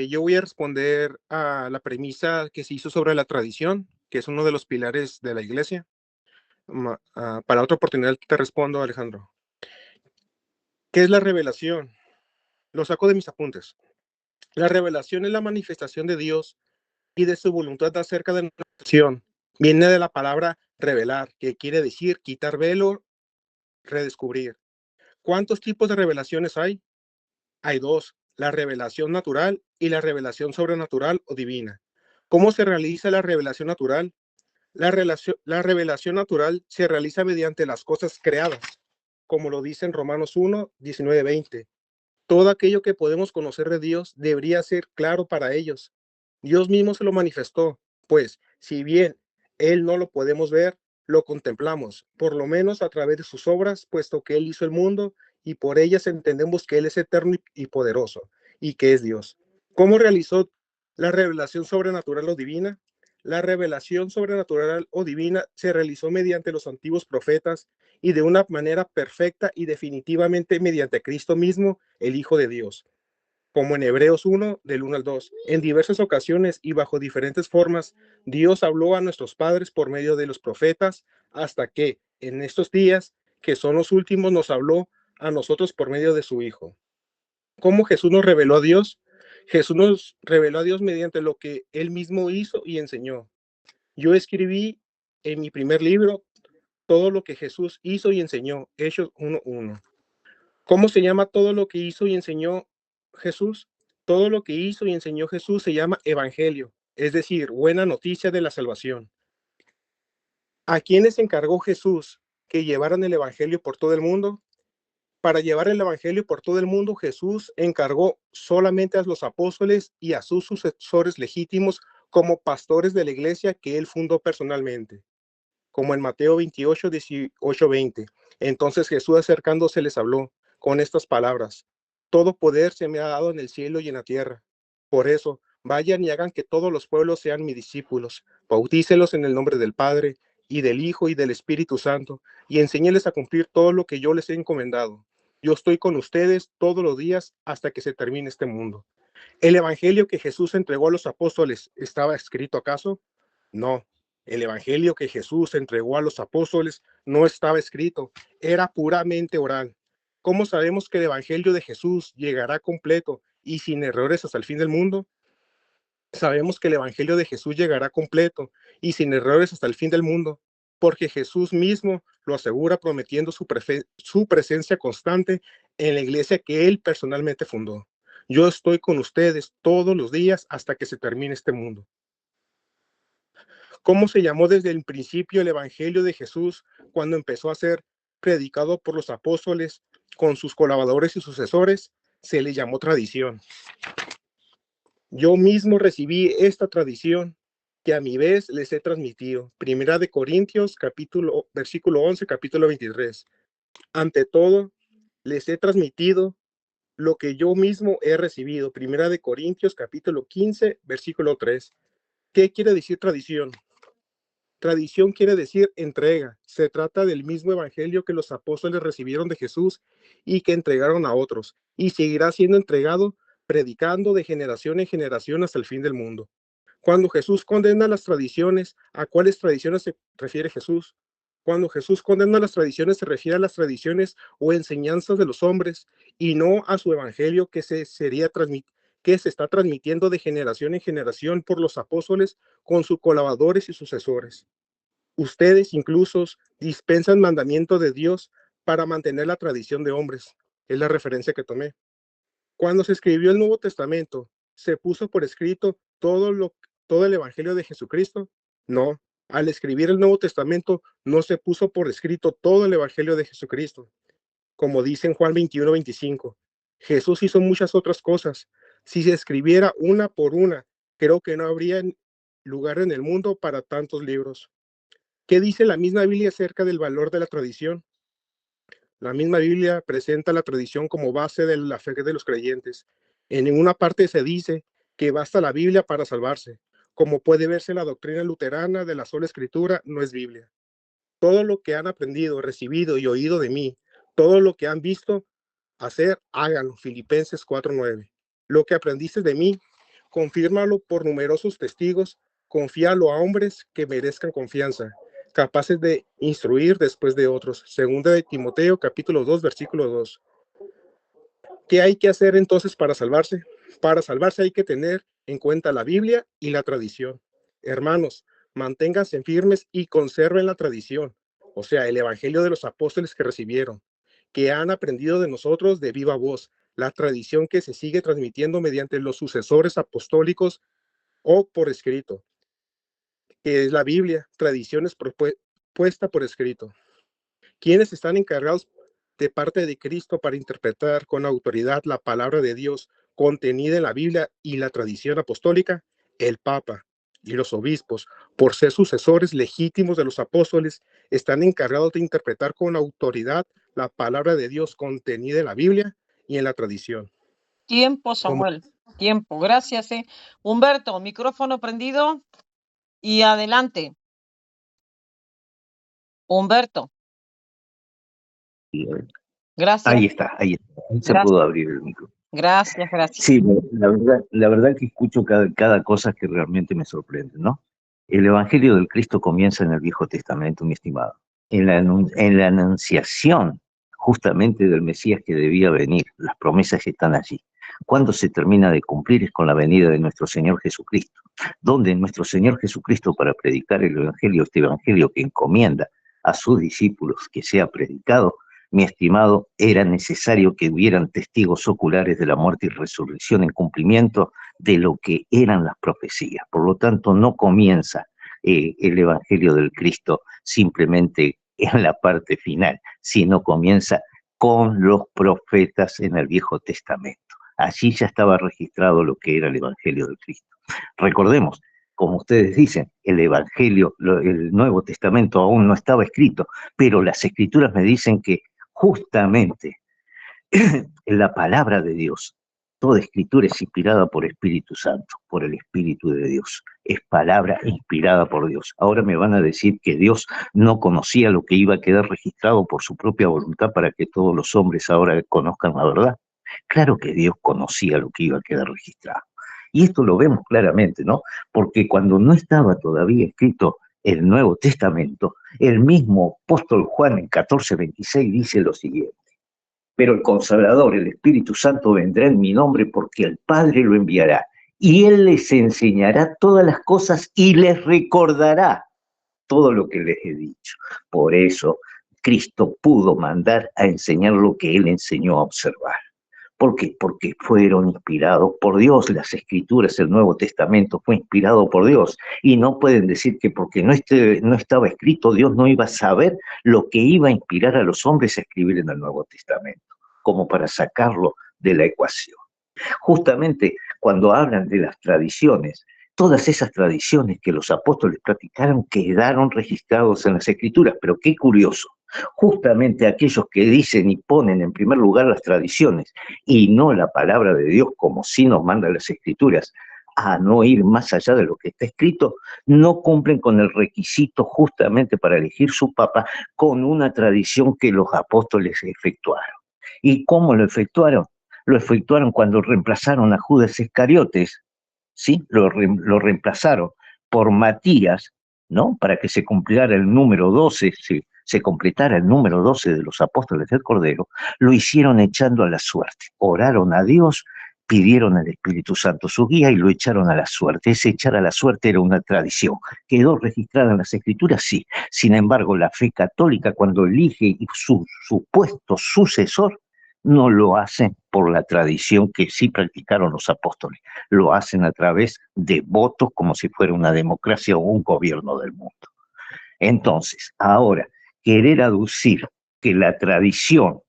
Yo voy a responder a la premisa que se hizo sobre la tradición, que es uno de los pilares de la iglesia. Para otra oportunidad te respondo, Alejandro. ¿Qué es la revelación? Lo saco de mis apuntes. La revelación es la manifestación de Dios y de su voluntad acerca de nuestra acción. Viene de la palabra revelar, que quiere decir quitar velo, redescubrir. ¿Cuántos tipos de revelaciones hay? Hay dos, la revelación natural y la revelación sobrenatural o divina. ¿Cómo se realiza la revelación natural? La revelación natural se realiza mediante las cosas creadas, como lo dice en Romanos 1, 19, 20. Todo aquello que podemos conocer de Dios debería ser claro para ellos. Dios mismo se lo manifestó, pues, si bien Él no lo podemos ver, lo contemplamos, por lo menos a través de sus obras, puesto que Él hizo el mundo y por ellas entendemos que Él es eterno y poderoso, y que es Dios. ¿Cómo realizó la revelación sobrenatural o divina? La revelación sobrenatural o divina se realizó mediante los antiguos profetas y de una manera perfecta y definitivamente mediante Cristo mismo, el Hijo de Dios. Como en Hebreos 1, del 1 al 2. En diversas ocasiones y bajo diferentes formas, Dios habló a nuestros padres por medio de los profetas, hasta que, en estos días, que son los últimos, nos habló a nosotros por medio de su Hijo. ¿Cómo Jesús nos reveló a Dios? Jesús nos reveló a Dios mediante lo que Él mismo hizo y enseñó. Yo escribí en mi primer libro todo lo que Jesús hizo y enseñó, Hechos 1:1. ¿Cómo se llama todo lo que hizo y enseñó Jesús? Todo lo que hizo y enseñó Jesús se llama evangelio, es decir, buena noticia de la salvación. ¿A quiénes encargó Jesús que llevaran el evangelio por todo el mundo? Para llevar el evangelio por todo el mundo, Jesús encargó solamente a los apóstoles y a sus sucesores legítimos como pastores de la iglesia que él fundó personalmente, como en Mateo 28, 18, 20. Entonces Jesús acercándose les habló con estas palabras: todo poder se me ha dado en el cielo y en la tierra. Por eso, vayan y hagan que todos los pueblos sean mis discípulos, bautícelos en el nombre del Padre, y del Hijo, y del Espíritu Santo, y enséñeles a cumplir todo lo que yo les he encomendado. Yo estoy con ustedes todos los días hasta que se termine este mundo. ¿El evangelio que Jesús entregó a los apóstoles estaba escrito acaso? No. El evangelio que Jesús entregó a los apóstoles no estaba escrito, era puramente oral. ¿Cómo sabemos que el evangelio de Jesús llegará completo y sin errores hasta el fin del mundo? Sabemos que el evangelio de Jesús llegará completo y sin errores hasta el fin del mundo, porque Jesús mismo lo asegura prometiendo su presencia constante en la iglesia que él personalmente fundó. Yo estoy con ustedes todos los días hasta que se termine este mundo. ¿Cómo se llamó desde el principio el evangelio de Jesús cuando empezó a ser predicado por los apóstoles con sus colaboradores y sucesores? Se le llamó tradición. Yo mismo recibí esta tradición que a mi vez les he transmitido. Primera de Corintios, versículo 11, capítulo 23. Ante todo, les he transmitido lo que yo mismo he recibido. Primera de Corintios, capítulo 15, versículo 3. ¿Qué quiere decir tradición? Tradición quiere decir entrega. Se trata del mismo evangelio que los apóstoles recibieron de Jesús y que entregaron a otros, y seguirá siendo entregado predicando de generación en generación hasta el fin del mundo. Cuando Jesús condena las tradiciones, ¿a cuáles tradiciones se refiere Jesús? Cuando Jesús condena las tradiciones, se refiere a las tradiciones o enseñanzas de los hombres y no a su evangelio que se está transmitiendo de generación en generación por los apóstoles con sus colaboradores y sucesores. Ustedes incluso dispensan mandamiento de Dios para mantener la tradición de hombres. Es la referencia que tomé. Cuando se escribió el Nuevo Testamento, ¿se puso por escrito todo el Evangelio de Jesucristo? No. Al escribir el Nuevo Testamento no se puso por escrito todo el Evangelio de Jesucristo. Como dice en Juan 21, 25, Jesús hizo muchas otras cosas. Si se escribiera una por una, Creo que no habría lugar en el mundo para tantos libros. ¿Qué dice la misma Biblia acerca del valor de la tradición? La misma Biblia presenta la tradición como base de la fe de los creyentes. En ninguna parte se dice que basta la Biblia para salvarse. Como puede verse, la doctrina luterana de la sola escritura no es Biblia. Todo lo que han aprendido, recibido y oído de mí, todo lo que han visto hacer, háganlo. Filipenses 4:9. Lo que aprendiste de mí, confírmalo por numerosos testigos, confíalo a hombres que merezcan confianza, capaces de instruir después de otros. Segunda de Timoteo, capítulo 2, versículo 2. ¿Qué hay que hacer entonces para salvarse? Para salvarse hay que tener en cuenta la Biblia y la tradición. Hermanos, manténganse firmes y conserven la tradición, o sea, el evangelio de los apóstoles que recibieron, que han aprendido de nosotros de viva voz, la tradición que se sigue transmitiendo mediante los sucesores apostólicos o por escrito, que es la Biblia, tradiciones puesta por escrito. ¿Quiénes están encargados de parte de Cristo para interpretar con autoridad la palabra de Dios contenida en la Biblia y la tradición apostólica? El Papa y los obispos, por ser sucesores legítimos de los apóstoles, están encargados de interpretar con autoridad la palabra de Dios contenida en la Biblia y en la tradición. Tiempo, Samuel. Tiempo. Gracias. Humberto, micrófono prendido y adelante. Humberto. Gracias. Ahí está, ahí se pudo abrir el micro. Gracias. Sí, la verdad que escucho cada cosa que realmente me sorprende, ¿no? El Evangelio del Cristo comienza en el Viejo Testamento, mi estimado, en la anunciación justamente del Mesías que debía venir, las promesas que están allí. Cuando se termina de cumplir es con la venida de nuestro Señor Jesucristo, donde nuestro Señor Jesucristo, para predicar el Evangelio, este Evangelio que encomienda a sus discípulos que sea predicado, mi estimado, era necesario que hubieran testigos oculares de la muerte y resurrección en cumplimiento de lo que eran las profecías. Por lo tanto, no comienza el Evangelio del Cristo simplemente en la parte final, sino comienza con los profetas en el Viejo Testamento. Allí ya estaba registrado lo que era el Evangelio del Cristo. Recordemos, como ustedes dicen, el Evangelio, el Nuevo Testamento aún no estaba escrito, pero las Escrituras me dicen que justamente en la palabra de Dios, toda escritura es inspirada por Espíritu Santo, por el Espíritu de Dios. Es palabra inspirada por Dios. Ahora me van a decir que Dios no conocía lo que iba a quedar registrado por su propia voluntad para que todos los hombres ahora conozcan la verdad. Claro que Dios conocía lo que iba a quedar registrado. Y esto lo vemos claramente, ¿no? Porque cuando no estaba todavía escrito el Nuevo Testamento, el mismo apóstol Juan en 14:26 dice lo siguiente: pero el Consolador, el Espíritu Santo, vendrá en mi nombre porque el Padre lo enviará, y Él les enseñará todas las cosas y les recordará todo lo que les he dicho. Por eso Cristo pudo mandar a enseñar lo que Él enseñó a observar. ¿Por qué? Porque fueron inspirados por Dios. Las Escrituras, el Nuevo Testamento fue inspirado por Dios. Y no pueden decir que porque no estaba escrito, Dios no iba a saber lo que iba a inspirar a los hombres a escribir en el Nuevo Testamento, como para sacarlo de la ecuación. Justamente cuando hablan de las tradiciones, todas esas tradiciones que los apóstoles practicaron quedaron registrados en las Escrituras. Pero qué curioso, justamente aquellos que dicen y ponen en primer lugar las tradiciones y no la palabra de Dios, como sí nos mandan las Escrituras, a no ir más allá de lo que está escrito, no cumplen con el requisito justamente para elegir su papa con una tradición que los apóstoles efectuaron. ¿Y cómo lo efectuaron? Lo efectuaron cuando reemplazaron a Judas Iscariotes, ¿sí? Lo reemplazaron por Matías, ¿no? Para que se cumpliera el número 12, se completara el número 12 de los apóstoles del Cordero. Lo hicieron echando a la suerte. Oraron a Dios, pidieron al Espíritu Santo su guía y lo echaron a la suerte. Ese echar a la suerte era una tradición. ¿Quedó registrada en las Escrituras? Sí. Sin embargo, la fe católica, cuando elige su supuesto sucesor, no lo hacen por la tradición que sí practicaron los apóstoles, lo hacen a través de votos como si fuera una democracia o un gobierno del mundo. Entonces, ahora, querer aducir que la tradición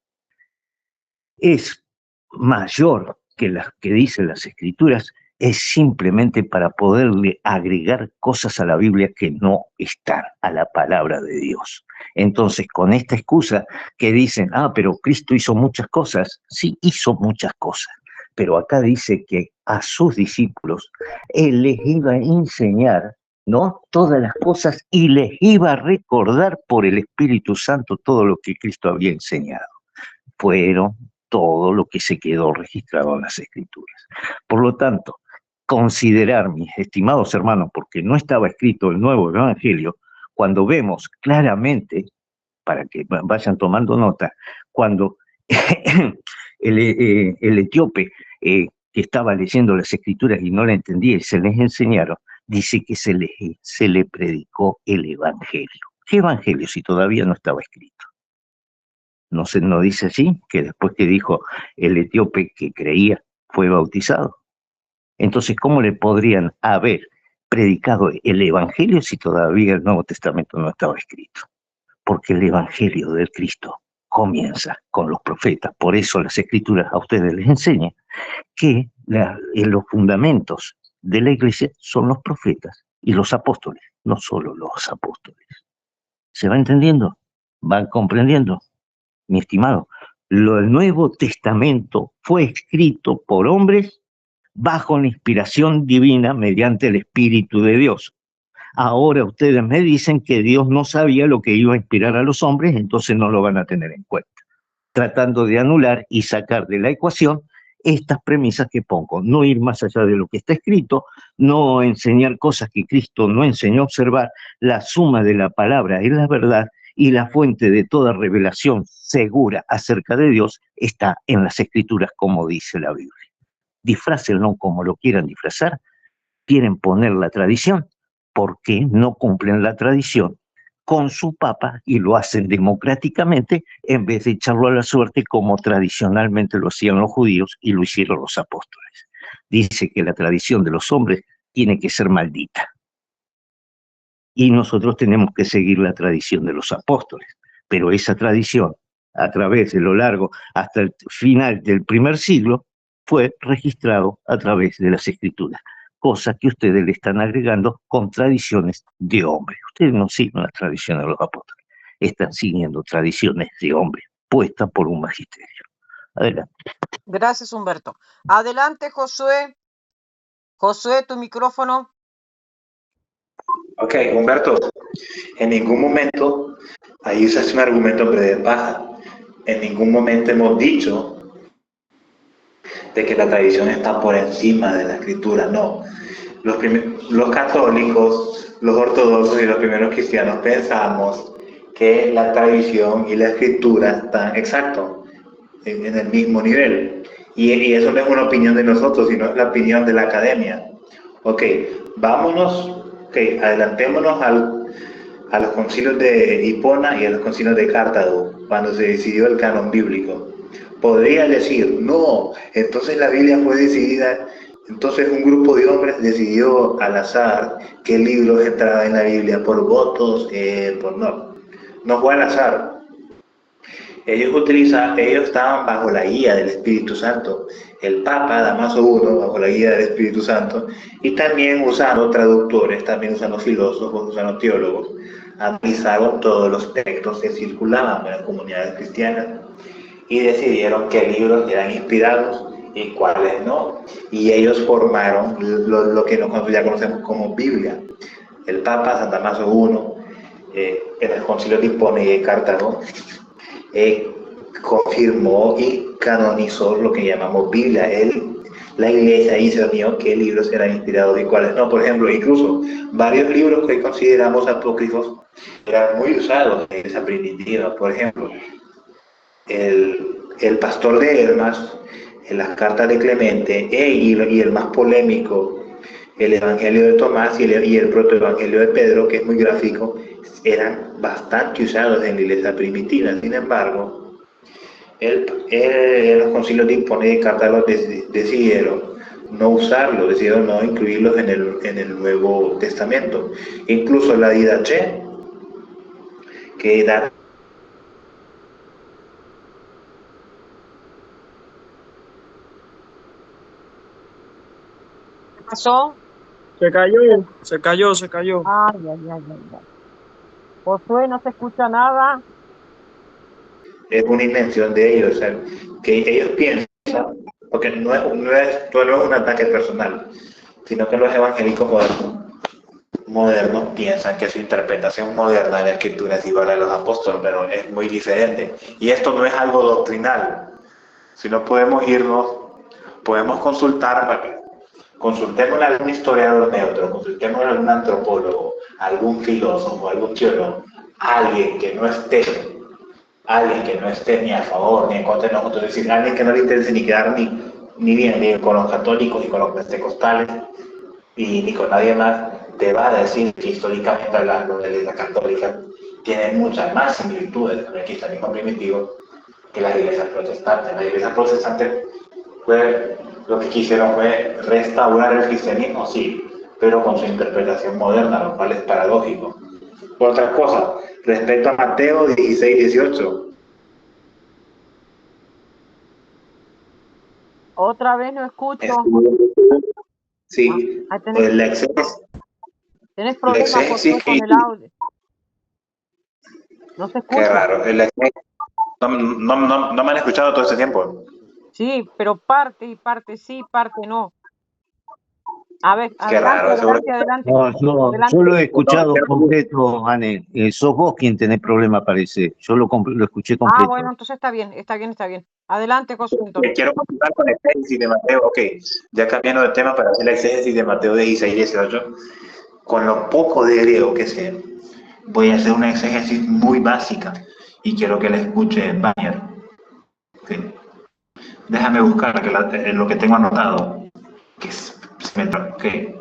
es mayor que las que dicen las Escrituras es simplemente para poderle agregar cosas a la Biblia que no están, a la palabra de Dios. Entonces, con esta excusa que dicen, pero Cristo hizo muchas cosas, sí, hizo muchas cosas, pero acá dice que a sus discípulos Él les iba a enseñar, ¿no?, todas las cosas, y les iba a recordar por el Espíritu Santo todo lo que Cristo había enseñado. Fueron todo lo que se quedó registrado en las Escrituras. Por lo tanto, considerar, mis estimados hermanos, porque no estaba escrito el nuevo Evangelio, cuando vemos claramente, para que vayan tomando nota, cuando el etíope que estaba leyendo las Escrituras y no la entendía y se les enseñaron, dice que se le predicó el Evangelio. ¿Qué Evangelio si todavía no estaba escrito? ¿No dice así? Que después que dijo el etíope que creía, fue bautizado. Entonces, ¿cómo le podrían haber predicado el Evangelio si todavía el Nuevo Testamento no estaba escrito? Porque el Evangelio del Cristo comienza con los profetas. Por eso las Escrituras a ustedes les enseñan que los fundamentos de la iglesia son los profetas y los apóstoles, no solo los apóstoles. ¿Se va entendiendo? ¿Van comprendiendo? Mi estimado, el Nuevo Testamento fue escrito por hombres bajo la inspiración divina mediante el Espíritu de Dios. Ahora ustedes me dicen que Dios no sabía lo que iba a inspirar a los hombres, entonces no lo van a tener en cuenta, tratando de anular y sacar de la ecuación estas premisas que pongo: no ir más allá de lo que está escrito, no enseñar cosas que Cristo no enseñó a observar, la suma de la palabra es la verdad, y la fuente de toda revelación segura acerca de Dios está en las Escrituras, como dice la Biblia. Disfrácenlo como lo quieran disfrazar, quieren poner la tradición, porque no cumplen la tradición con su papa y lo hacen democráticamente en vez de echarlo a la suerte como tradicionalmente lo hacían los judíos y lo hicieron los apóstoles. Dice que la tradición de los hombres tiene que ser maldita. Y nosotros tenemos que seguir la tradición de los apóstoles. Pero esa tradición, a través de lo largo hasta el final del primer siglo, fue registrado a través de las Escrituras, cosa que ustedes le están agregando con tradiciones de hombres. Ustedes no siguen las tradiciones de los apóstoles, están siguiendo tradiciones de hombres puestas por un magisterio. Adelante. Gracias, Humberto. Adelante, Josué. Josué, tu micrófono. Ok, Humberto, en ningún momento, ahí usaste un argumento de paja, en ningún momento hemos dicho de que la tradición está por encima de la escritura, no. Los católicos, los ortodoxos y los primeros cristianos pensamos que la tradición y la escritura están, exacto, en el mismo nivel. Y eso no es una opinión de nosotros, sino es la opinión de la academia. Ok, adelantémonos a los concilios de Hipona y a los concilios de Cartago, cuando se decidió el canon bíblico. Podría decir, no, entonces la Biblia fue decidida, entonces un grupo de hombres decidió al azar qué libros entraban en la Biblia por votos, no fue al azar. Ellos estaban bajo la guía del Espíritu Santo. El Papa Damaso I, bajo la guía del Espíritu Santo, y también usando traductores, también usando filósofos, usando teólogos, analizaron todos los textos que circulaban en las comunidades cristianas y decidieron qué libros eran inspirados y cuáles no. Y ellos formaron lo que nosotros ya conocemos como Biblia. El Papa San Damaso I, en el Concilio de Hipona y de Cartago, confirmó y canonizó lo que llamamos Biblia. La iglesia discernió qué libros eran inspirados y cuáles no. Por ejemplo, incluso varios libros que hoy consideramos apócrifos eran muy usados en esa primitiva. Por ejemplo, el Pastor de Hermas, en las cartas de Clemente, y el más polémico, el Evangelio de Tomás y el protoevangelio de Pedro, que es muy gráfico, eran bastante usados en la iglesia primitiva. Sin embargo, los concilios de Hipona y de Cartago decidieron no usarlos, decidieron no incluirlos en el Nuevo Testamento. Incluso la Didache, que da pasó? Se cayó, se cayó, se cayó. Ay, ay, ay, ay, ay. Josué, no se escucha nada. Es una invención de ellos, o sea, que ellos piensan, porque no es un ataque personal, sino que los evangélicos modernos piensan que su interpretación moderna de la escritura es igual a los apóstoles, pero es muy diferente. Y esto no es algo doctrinal, sino podemos consultemos a algún historiador neutro, consultemos a algún antropólogo, algún filósofo, algún teólogo, alguien que no esté ni a favor ni en contra de nosotros, es decir, alguien que no le interese ni quedar ni bien ni con los católicos ni con los pentecostales y ni con nadie más, te va a decir que históricamente hablando la Iglesia Católica tiene muchas más similitudes con el cristianismo primitivo que las iglesias protestantes. Las iglesias protestantes lo que quisieron fue restaurar el cristianismo, sí, pero con su interpretación moderna, lo cual es paradójico. Otra cosa, respecto a Mateo 16, 18. Otra vez no escucho. Sí, Ah, tenés problemas, Josué, con el audio. No se escucha. Qué raro. No me han escuchado todo este tiempo. Sí, pero parte y parte sí, parte no. A ver, Qué raro, adelante. No, Adelante. yo lo he escuchado completo, Anne. Sos vos quien tenés problema, parece. Yo lo escuché completo. Ah, bueno, entonces está bien. Adelante, Josué. Quiero continuar con la exégesis de Mateo. Ok, ya cambiando de tema para hacer la exégesis de Mateo 16, 18. Con lo poco de griego que sé, voy a hacer una exégesis muy básica y quiero que la escuche Bayer. Okay. Déjame buscar lo que tengo anotado. Okay.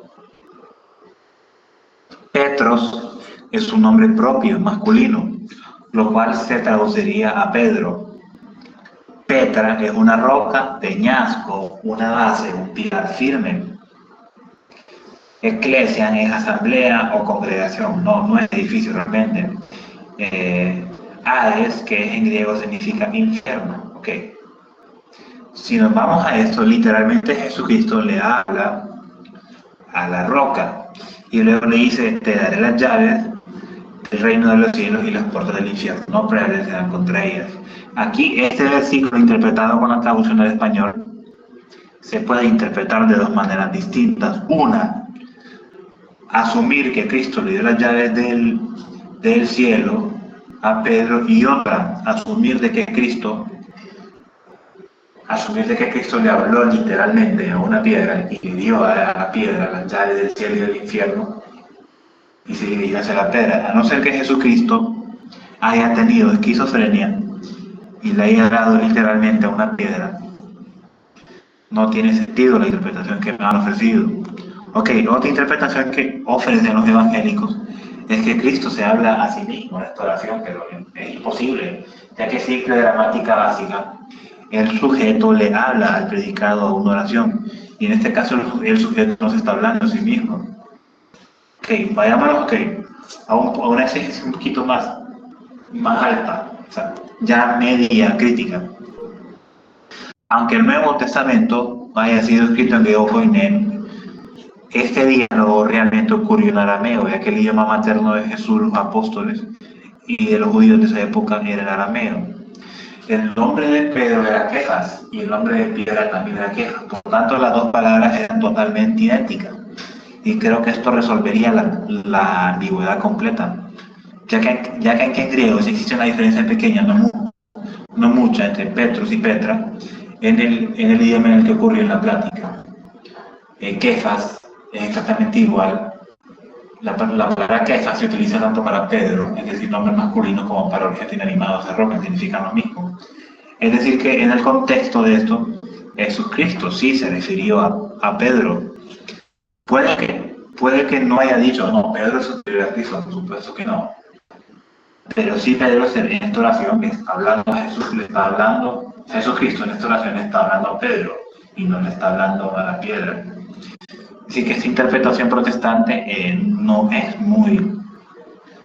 Petros es un nombre propio, masculino, lo cual se traduciría a Pedro. Petra es una roca, peñasco, una base, un pilar firme. Eclesian es asamblea o congregación, no es edificio realmente. Hades, que en griego significa infierno. Okay. Si nos vamos a esto, literalmente Jesucristo le habla a la roca y luego le dice, te daré las llaves del reino de los cielos y las puertas del infierno no prevalecerán contra ellas. Aquí este versículo interpretado con la traducción del español se puede interpretar de dos maneras distintas. Una, asumir que Cristo le dio las llaves del cielo a Pedro, y otra, asumir de que Cristo le habló literalmente a una piedra y le dio a la piedra las llaves del cielo y del infierno y se dirige hacia la piedra, a no ser que Jesucristo haya tenido esquizofrenia y le haya dado literalmente a una piedra. No tiene sentido la interpretación que me han ofrecido. Ok, otra interpretación que ofrecen los evangélicos es que Cristo se habla a sí mismo en esta oración, pero es imposible, ya que simple gramática básica, el sujeto le habla al predicado a una oración, y en este caso el sujeto no se está hablando a sí mismo. Ok, vayámonos a una exégesis un poquito más alta, o sea, ya media crítica. Aunque el Nuevo Testamento haya sido escrito en griego koiné, este diálogo realmente ocurrió en arameo, ya que el idioma materno de Jesús, los apóstoles y de los judíos de esa época era el arameo. El nombre de Pedro era Kefas y el nombre de piedra también era Kefas. Por lo tanto, las dos palabras eran totalmente idénticas. Y creo que esto resolvería la ambigüedad completa, ya que en griego sí existe una diferencia pequeña, no mucha, entre Petros y Petra, en el idioma en el que ocurrió en la plática. Kefas es exactamente igual. La palabra Kefas se utiliza tanto para Pedro, es decir, nombre masculino, como para objetos inanimados de roca, significan lo mismo. Es decir, que en el contexto de esto, Jesucristo sí se refirió a Pedro. Puede que no haya dicho, no, Pedro es superior a Cristo, por supuesto que no. Pero sí Pedro en esta oración que está hablando a Jesús, le está hablando, Jesucristo en esta oración le está hablando a Pedro y no le está hablando a la piedra. Así que esta interpretación protestante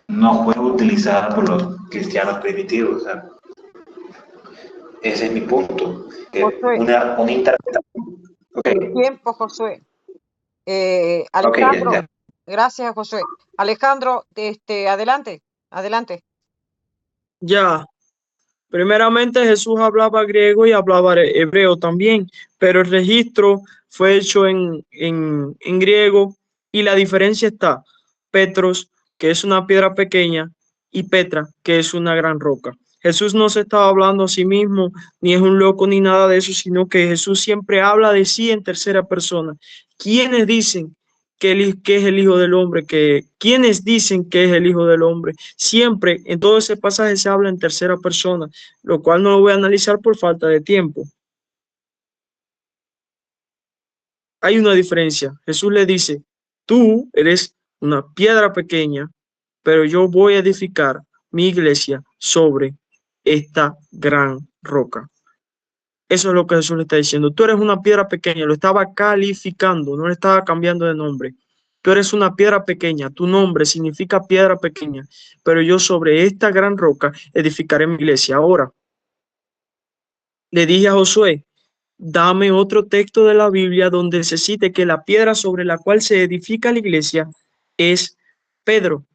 no fue utilizada por los cristianos primitivos. O sea, ese es mi punto. Josué, Una interpretación. Okay. el tiempo, Josué. Ok, Alejandro, ya. gracias, Josué. Alejandro, adelante, adelante. Ya, primeramente Jesús hablaba griego y hablaba hebreo también, pero el registro fue hecho en griego y la diferencia está: Petros, que es una piedra pequeña, y Petra, que es una gran roca. Jesús no se estaba hablando a sí mismo, ni es un loco ni nada de eso, sino que Jesús siempre habla de sí en tercera persona. ¿Quiénes dicen que es el Hijo del Hombre? ¿Quiénes dicen que es el Hijo del Hombre? Siempre en todo ese pasaje se habla en tercera persona, lo cual no lo voy a analizar por falta de tiempo. Hay una diferencia. Jesús le dice: tú eres una piedra pequeña, pero yo voy a edificar mi iglesia sobre esta gran roca. Eso es lo que Jesús le está diciendo. Tú eres una piedra pequeña, lo estaba calificando, no le estaba cambiando de nombre. Tú eres una piedra pequeña, tu nombre significa piedra pequeña, pero yo sobre esta gran roca edificaré mi iglesia. Ahora, le dije a Josué: dame otro texto de la Biblia donde se cite que la piedra sobre la cual se edifica la iglesia es Pedro.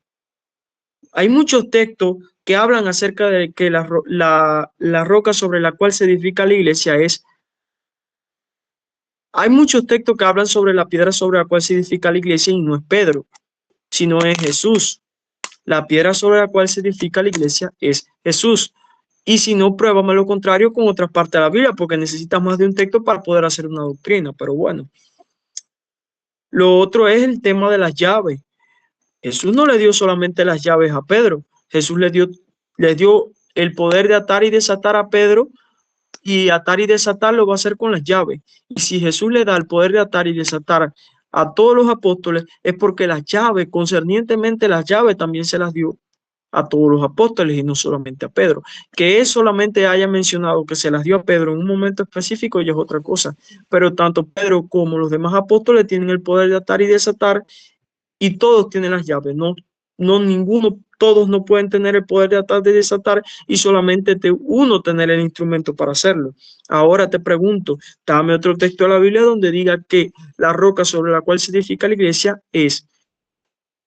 Hay muchos textos que hablan acerca de que la roca sobre la cual se edifica la iglesia es. Hay muchos textos que hablan sobre la piedra sobre la cual se edifica la iglesia y no es Pedro, sino es Jesús. La piedra sobre la cual se edifica la iglesia es Jesús. Y si no, pruébame lo contrario con otras partes de la Biblia, porque necesitas más de un texto para poder hacer una doctrina. Pero bueno, lo otro es el tema de las llaves. Jesús no le dio solamente las llaves a Pedro. Jesús le dio el poder de atar y desatar a Pedro, y atar y desatar lo va a hacer con las llaves. Y si Jesús le da el poder de atar y desatar a todos los apóstoles, es porque las llaves, concernientemente las llaves, también se las dio a todos los apóstoles y no solamente a Pedro. Que él solamente haya mencionado que se las dio a Pedro en un momento específico ya es otra cosa, pero tanto Pedro como los demás apóstoles tienen el poder de atar y desatar, y todos tienen las llaves. No ninguno, todos no pueden tener el poder de atar y desatar, y solamente uno tener el instrumento para hacerlo. Ahora te pregunto, dame otro texto de la Biblia donde diga que la roca sobre la cual se edifica la iglesia es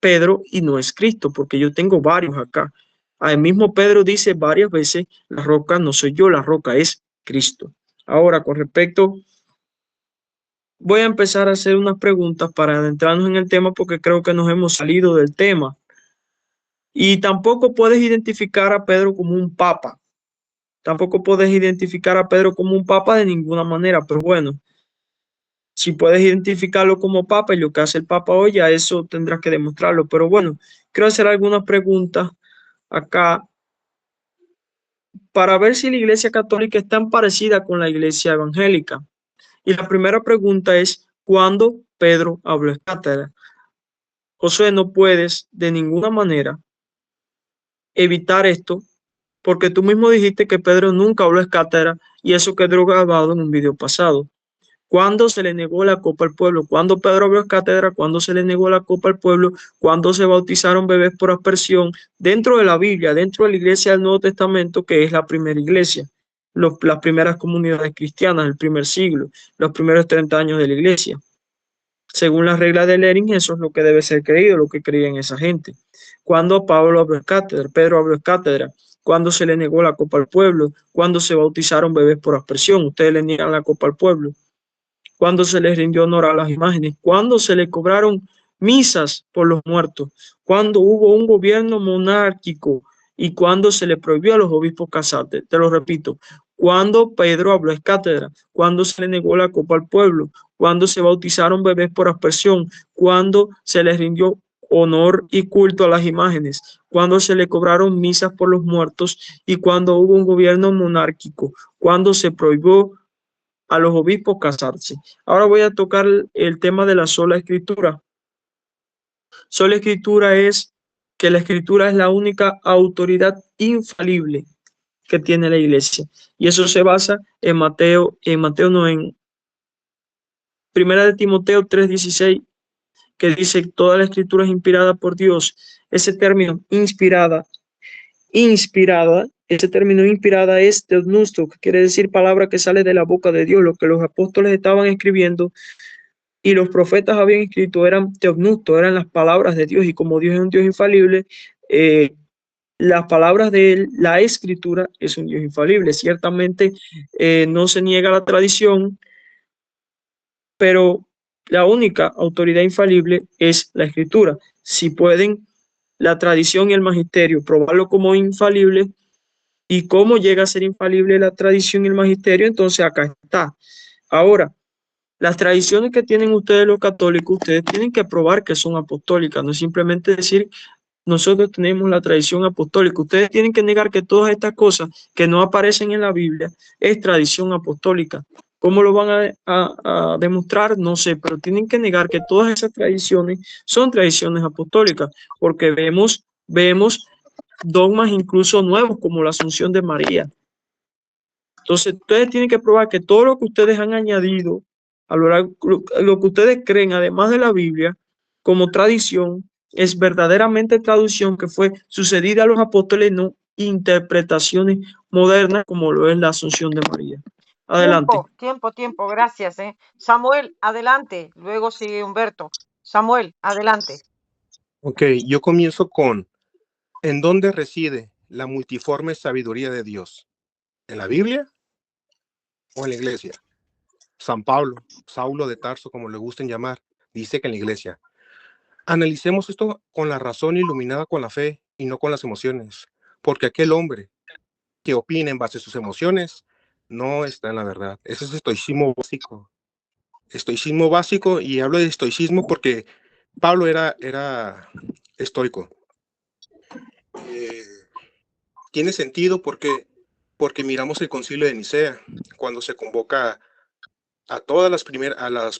Pedro y no es Cristo, porque yo tengo varios acá. El mismo Pedro dice varias veces: la roca no soy yo, la roca es Cristo. Ahora, con respecto, voy a empezar a hacer unas preguntas para adentrarnos en el tema, porque creo que nos hemos salido del tema. Y tampoco puedes identificar a Pedro como un papa. Tampoco puedes identificar a Pedro como un papa de ninguna manera, pero bueno, si puedes identificarlo como papa y lo que hace el papa hoy, ya eso tendrás que demostrarlo. Pero bueno, quiero hacer algunas preguntas acá para ver si la iglesia católica es tan parecida con la iglesia evangélica. Y la primera pregunta es: ¿cuándo Pedro habló en cátedra? Josué, no puedes de ninguna manera evitar esto, porque tú mismo dijiste que Pedro nunca habló en cátedra, y eso quedó grabado en un video pasado. ¿Cuándo se le negó la copa al pueblo? ¿Cuándo Pedro habló en cátedra? ¿Cuándo se le negó la copa al pueblo? ¿Cuándo se bautizaron bebés por aspersión? Dentro de la Biblia, dentro de la iglesia del Nuevo Testamento, que es la primera iglesia, las primeras comunidades cristianas del primer siglo, los primeros 30 años de la iglesia. Según las reglas de Lerin, eso es lo que debe ser creído, lo que creían esa gente. Cuando Pablo habló en cátedra, Pedro habló en cátedra, cuando se le negó la copa al pueblo, cuando se bautizaron bebés por aspersión, ustedes le niegan la copa al pueblo, cuando se les rindió honor a las imágenes, cuando se le cobraron misas por los muertos, cuando hubo un gobierno monárquico y cuando se le prohibió a los obispos casarse. Te lo repito: cuando Pedro habló en cátedra, cuando se le negó la copa al pueblo, cuando se bautizaron bebés por aspersión, cuando se les rindió honor y culto a las imágenes, cuando se le cobraron misas por los muertos y cuando hubo un gobierno monárquico, cuando se prohibió a los obispos casarse. Ahora voy a tocar el tema de la sola escritura. Sola escritura es que la escritura es la única autoridad infalible que tiene la iglesia. Y eso se basa en Primera de Timoteo 3:16, que dice: toda la escritura es inspirada por Dios. Ese término inspirada, ese término inspirada es teopnusto, que quiere decir palabra que sale de la boca de Dios. Lo que los apóstoles estaban escribiendo y los profetas habían escrito eran teognusto, eran las palabras de Dios, y como Dios es un Dios infalible, las palabras de él, la escritura es un Dios infalible. Ciertamente no se niega la tradición, pero la única autoridad infalible es la escritura. Si pueden la tradición y el magisterio probarlo como infalible, y cómo llega a ser infalible la tradición y el magisterio, entonces acá está. Ahora, las tradiciones que tienen ustedes los católicos, ustedes tienen que probar que son apostólicas, no simplemente decir nosotros tenemos la tradición apostólica. Ustedes tienen que negar que todas estas cosas que no aparecen en la Biblia es tradición apostólica. ¿Cómo lo van a demostrar? No sé, pero tienen que negar que todas esas tradiciones son tradiciones apostólicas, porque vemos dogmas incluso nuevos como la Asunción de María. Entonces, ustedes tienen que probar que todo lo que ustedes han añadido, a lo que ustedes creen, además de la Biblia, como tradición, es verdaderamente traducción que fue sucedida a los apóstoles, no interpretaciones modernas como lo es la Asunción de María. Adelante. Tiempo, gracias. Samuel, adelante. Luego sigue Humberto. Samuel, adelante. Ok, yo comienzo con, ¿en dónde reside la multiforme sabiduría de Dios? ¿En la Biblia o en la iglesia? San Pablo, Saulo de Tarso, como le gusten llamar, dice que en la iglesia. Analicemos esto con la razón iluminada con la fe y no con las emociones, porque aquel hombre que opina en base a sus emociones no está en la verdad. Ese es estoicismo básico. Estoicismo básico, y hablo de estoicismo porque Pablo era estoico. Tiene sentido porque miramos el concilio de Nicea, cuando se convoca a todas las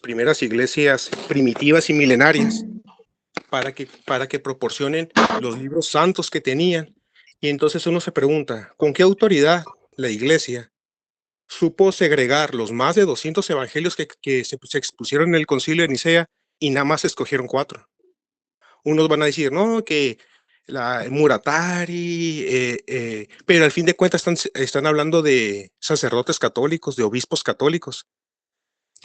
primeras iglesias primitivas y milenarias para que proporcionen los libros santos que tenían. Y entonces uno se pregunta, ¿con qué autoridad la iglesia supo segregar los más de 200 evangelios que se expusieron en el concilio de Nicea y nada más escogieron 4? Unos van a decir, no, que la Muratari, pero al fin de cuentas están hablando de sacerdotes católicos, de obispos católicos.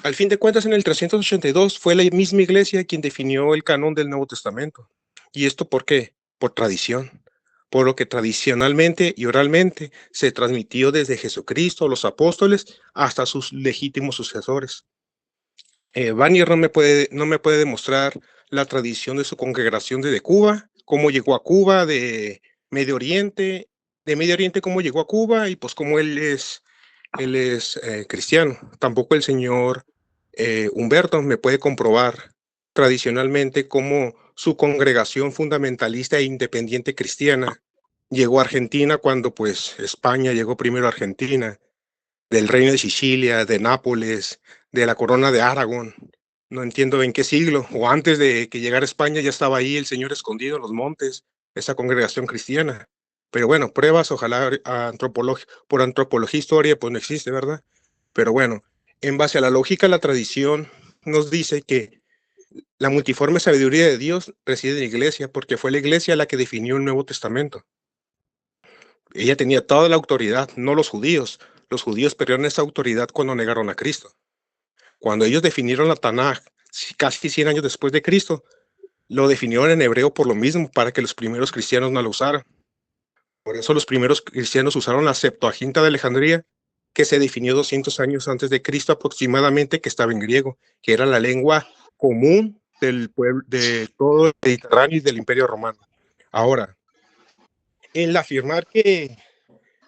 Al fin de cuentas, en el 382 fue la misma iglesia quien definió el canon del Nuevo Testamento. ¿Y esto por qué? Por tradición, por lo que tradicionalmente y oralmente se transmitió desde Jesucristo, los apóstoles, hasta sus legítimos sucesores. Vanier no me puede demostrar la tradición de su congregación desde Cuba, cómo llegó a Cuba, de Medio Oriente, cómo llegó a Cuba, y pues cómo él es cristiano. Tampoco el señor Humberto me puede comprobar tradicionalmente cómo su congregación fundamentalista e independiente cristiana llegó a Argentina cuando pues España llegó primero a Argentina, del Reino de Sicilia, de Nápoles, de la Corona de Aragón. No entiendo en qué siglo, o antes de que llegara a España ya estaba ahí el Señor escondido en los montes, esa congregación cristiana. Pero bueno, pruebas, ojalá por antropología, historia, pues no existe, ¿verdad? Pero bueno, en base a la lógica, la tradición nos dice que la multiforme sabiduría de Dios reside en la iglesia, porque fue la iglesia la que definió el Nuevo Testamento. Ella tenía toda la autoridad, no los judíos. Los judíos perdieron esa autoridad cuando negaron a Cristo. Cuando ellos definieron la Tanaj, casi 100 años después de Cristo, lo definieron en hebreo por lo mismo, para que los primeros cristianos no lo usaran. Por eso los primeros cristianos usaron la Septuaginta de Alejandría, que se definió 200 años antes de Cristo aproximadamente, que estaba en griego, que era la lengua común del pueblo, de todo el Mediterráneo y del Imperio Romano. Ahora, el afirmar que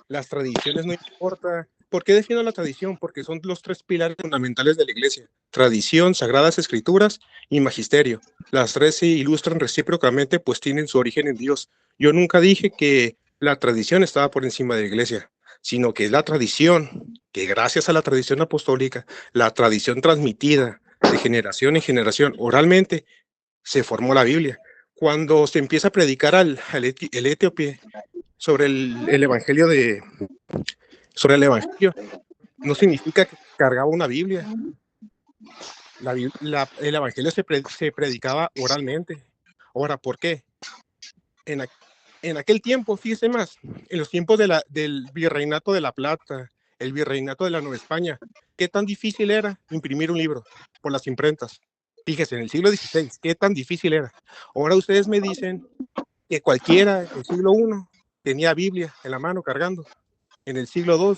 las tradiciones no importan, ¿por qué defiendo la tradición? Porque son los 3 pilares fundamentales de la iglesia: tradición, sagradas escrituras y magisterio. Las 3 se ilustran recíprocamente, pues tienen su origen en Dios. Yo nunca dije que la tradición estaba por encima de la iglesia, sino que es la tradición, que gracias a la tradición apostólica, la tradición transmitida de generación en generación oralmente, se formó la Biblia. Cuando se empieza a predicar el etíope sobre el evangelio no significa que cargaba una Biblia. El evangelio se predicaba oralmente. Ahora, ¿por qué? En aquel tiempo, fíjese más, en los tiempos del virreinato de La Plata, el virreinato de la Nueva España, ¿qué tan difícil era imprimir un libro por las imprentas? Fíjese, en el siglo XVI, ¿qué tan difícil era? Ahora ustedes me dicen que cualquiera en el siglo I tenía Biblia en la mano cargando. En el siglo II,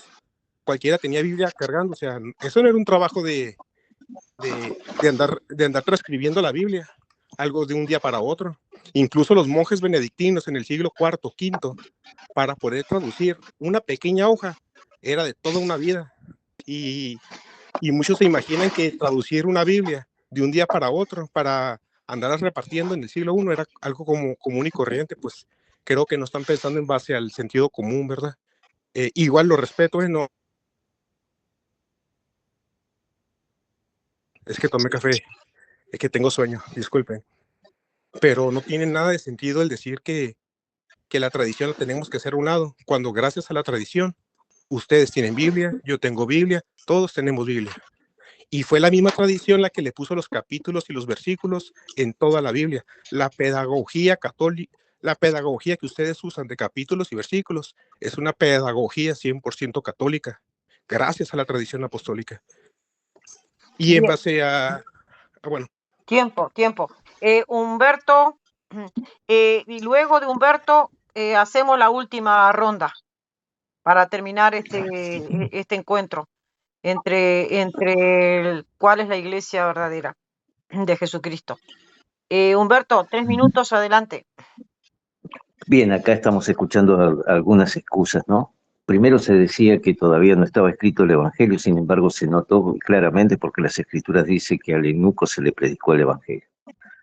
cualquiera tenía Biblia cargando. O sea, eso no era un trabajo de andar transcribiendo la Biblia, algo de un día para otro. Incluso los monjes benedictinos en el siglo IV, V, para poder traducir una pequeña hoja, era de toda una vida. Y muchos se imaginan que traducir una Biblia de un día para otro, para andar repartiendo en el siglo I, era algo como común y corriente. Pues creo que no están pensando en base al sentido común, ¿verdad? Igual lo respeto, no. Es que tomé café, es que tengo sueño, disculpen. Pero no tiene nada de sentido el decir que la tradición la tenemos que hacer a un lado, cuando gracias a la tradición, ustedes tienen Biblia, yo tengo Biblia, todos tenemos Biblia. Y fue la misma tradición la que le puso los capítulos y los versículos en toda la Biblia. La pedagogía católica, la pedagogía que ustedes usan de capítulos y versículos, es una pedagogía 100% católica, gracias a la tradición apostólica. Y en Bien, base a bueno, tiempo. Humberto, y luego de Humberto hacemos la última ronda para terminar este encuentro entre cuál es la iglesia verdadera de Jesucristo. Humberto, 3 minutos, adelante. Bien, acá estamos escuchando algunas excusas, ¿no? Primero se decía que todavía no estaba escrito el Evangelio, sin embargo se notó claramente porque las Escrituras dicen que al eunuco se le predicó el Evangelio.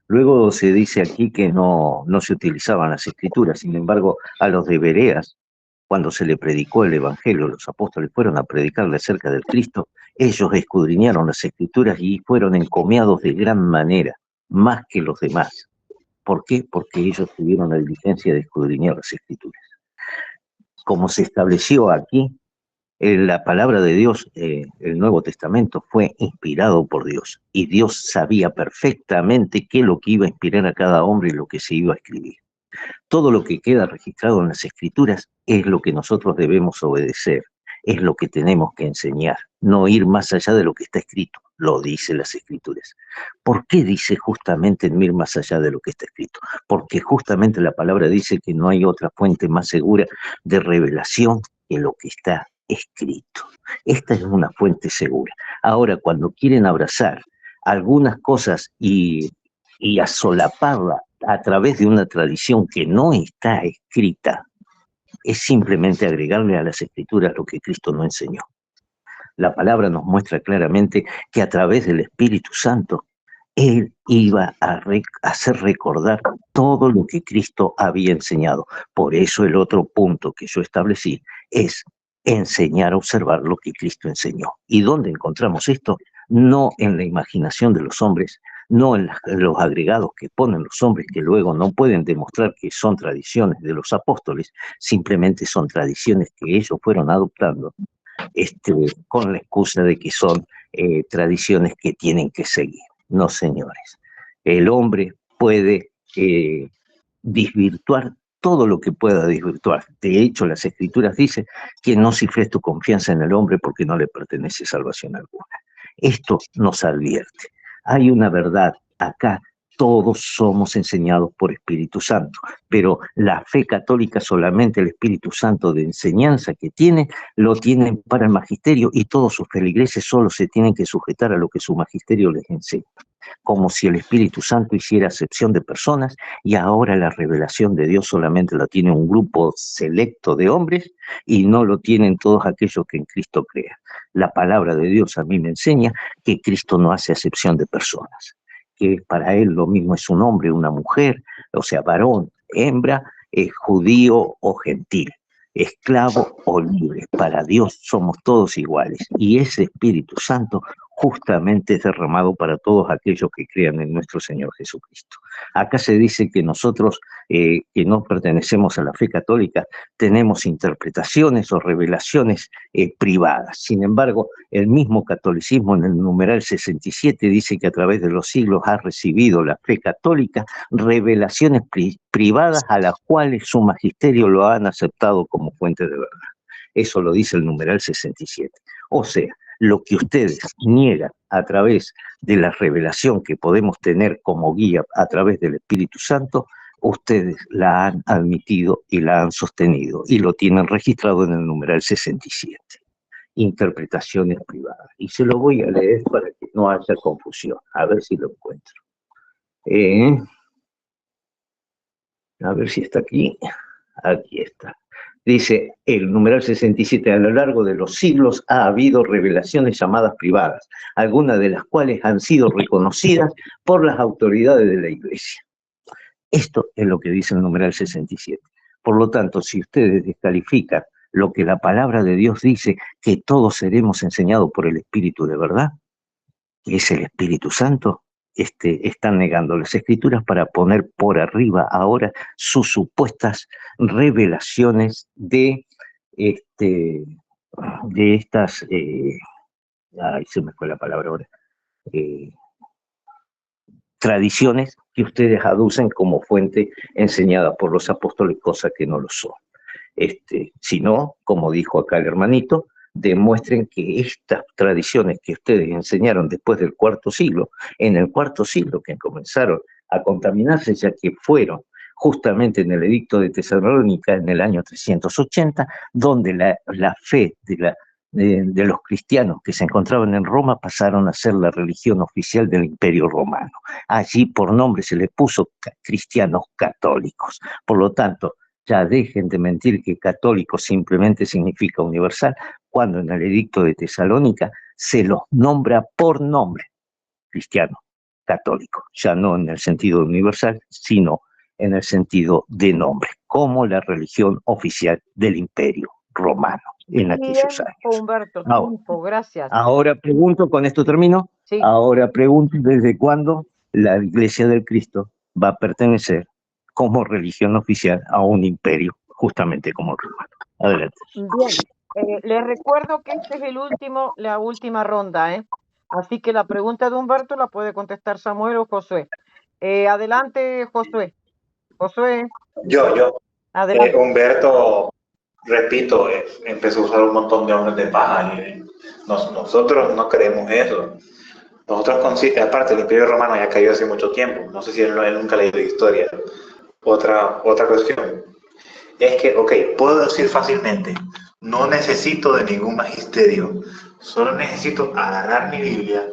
Luego se dice aquí que no se utilizaban las Escrituras, sin embargo a los de Bereas, cuando se le predicó el Evangelio, los apóstoles fueron a predicarle acerca del Cristo, ellos escudriñaron las Escrituras y fueron encomiados de gran manera, más que los demás. ¿Por qué? Porque ellos tuvieron la diligencia de escudriñar las Escrituras. Como se estableció aquí, la palabra de Dios, el Nuevo Testamento, fue inspirado por Dios. Y Dios sabía perfectamente qué es lo que iba a inspirar a cada hombre y lo que se iba a escribir. Todo lo que queda registrado en las Escrituras es lo que nosotros debemos obedecer, es lo que tenemos que enseñar, no ir más allá de lo que está escrito, lo dice las Escrituras. ¿Por qué dice justamente no ir más allá de lo que está escrito? Porque justamente la palabra dice que no hay otra fuente más segura de revelación que lo que está escrito. Esta es una fuente segura. Ahora, cuando quieren abrazar algunas cosas y asolaparla a través de una tradición que no está escrita, es simplemente agregarle a las Escrituras lo que Cristo no enseñó. La palabra nos muestra claramente que a través del Espíritu Santo, Él iba a hacer recordar todo lo que Cristo había enseñado. Por eso el otro punto que yo establecí es enseñar a observar lo que Cristo enseñó. ¿Y dónde encontramos esto? No en la imaginación de los hombres, no en los agregados que ponen los hombres, que luego no pueden demostrar que son tradiciones de los apóstoles, simplemente son tradiciones que ellos fueron adoptando con la excusa de que son tradiciones que tienen que seguir. No, señores. El hombre puede desvirtuar todo lo que pueda desvirtuar. De hecho, las Escrituras dicen que no cifres tu confianza en el hombre porque no le pertenece salvación alguna. Esto nos advierte. Hay una verdad acá. Todos somos enseñados por Espíritu Santo, pero la fe católica solamente el Espíritu Santo de enseñanza que tiene, lo tienen para el magisterio y todos sus feligreses solo se tienen que sujetar a lo que su magisterio les enseña. Como si el Espíritu Santo hiciera acepción de personas y ahora la revelación de Dios solamente la tiene un grupo selecto de hombres y no lo tienen todos aquellos que en Cristo crean. La palabra de Dios a mí me enseña que Cristo no hace acepción de personas, que para Él lo mismo es un hombre, una mujer, o sea, varón, hembra, judío o gentil, esclavo o libre. Para Dios somos todos iguales y ese Espíritu Santo justamente es derramado para todos aquellos que crean en nuestro Señor Jesucristo. Acá se dice que nosotros, que no pertenecemos a la fe católica, tenemos interpretaciones o revelaciones privadas. Sin embargo, el mismo catolicismo en el numeral 67 dice que a través de los siglos ha recibido la fe católica revelaciones privadas a las cuales su magisterio lo han aceptado como fuente de verdad. Eso lo dice el numeral 67. O sea, lo que ustedes niegan a través de la revelación que podemos tener como guía a través del Espíritu Santo, ustedes la han admitido y la han sostenido y lo tienen registrado en el numeral 67. Interpretaciones privadas. Y se lo voy a leer para que no haya confusión. A ver si lo encuentro. A ver si está aquí. Aquí está. Dice el numeral 67, a lo largo de los siglos ha habido revelaciones llamadas privadas, algunas de las cuales han sido reconocidas por las autoridades de la Iglesia. Esto es lo que dice el numeral 67. Por lo tanto, si ustedes descalifican lo que la palabra de Dios dice, que todos seremos enseñados por el Espíritu de verdad, que es el Espíritu Santo, están negando las Escrituras para poner por arriba ahora sus supuestas revelaciones de estas, se me fue la palabra ahora, tradiciones que ustedes aducen como fuente enseñada por los apóstoles, cosa que no lo son. Sino, como dijo acá el hermanito, demuestren que estas tradiciones que ustedes enseñaron después del cuarto siglo, en el cuarto siglo que comenzaron a contaminarse, ya que fueron justamente en el edicto de Tesalónica en el año 380, donde la fe de los cristianos que se encontraban en Roma pasaron a ser la religión oficial del Imperio Romano. Allí por nombre se les puso cristianos católicos. Por lo tanto, ya dejen de mentir que católico simplemente significa universal, cuando en el edicto de Tesalónica se los nombra por nombre, cristiano, católico, ya no en el sentido universal, sino en el sentido de nombre, como la religión oficial del Imperio Romano en aquellos años. Humberto, gracias. Ahora pregunto, con esto termino, sí. Ahora pregunto desde cuándo la Iglesia del Cristo va a pertenecer como religión oficial a un imperio, justamente como el romano. Adelante. Bien, les recuerdo que este es la última ronda, así que la pregunta de Humberto la puede contestar Samuel o Josué. Adelante, Josué. Josué. Yo. Adelante. Humberto, repito, empezó a usar un montón de hombres de paja. Nosotros no creemos eso. Nosotros, aparte, el Imperio Romano ya cayó hace mucho tiempo. No sé si él nunca leído historia. Otra cuestión es que, puedo decir fácilmente, no necesito de ningún magisterio, solo necesito agarrar mi Biblia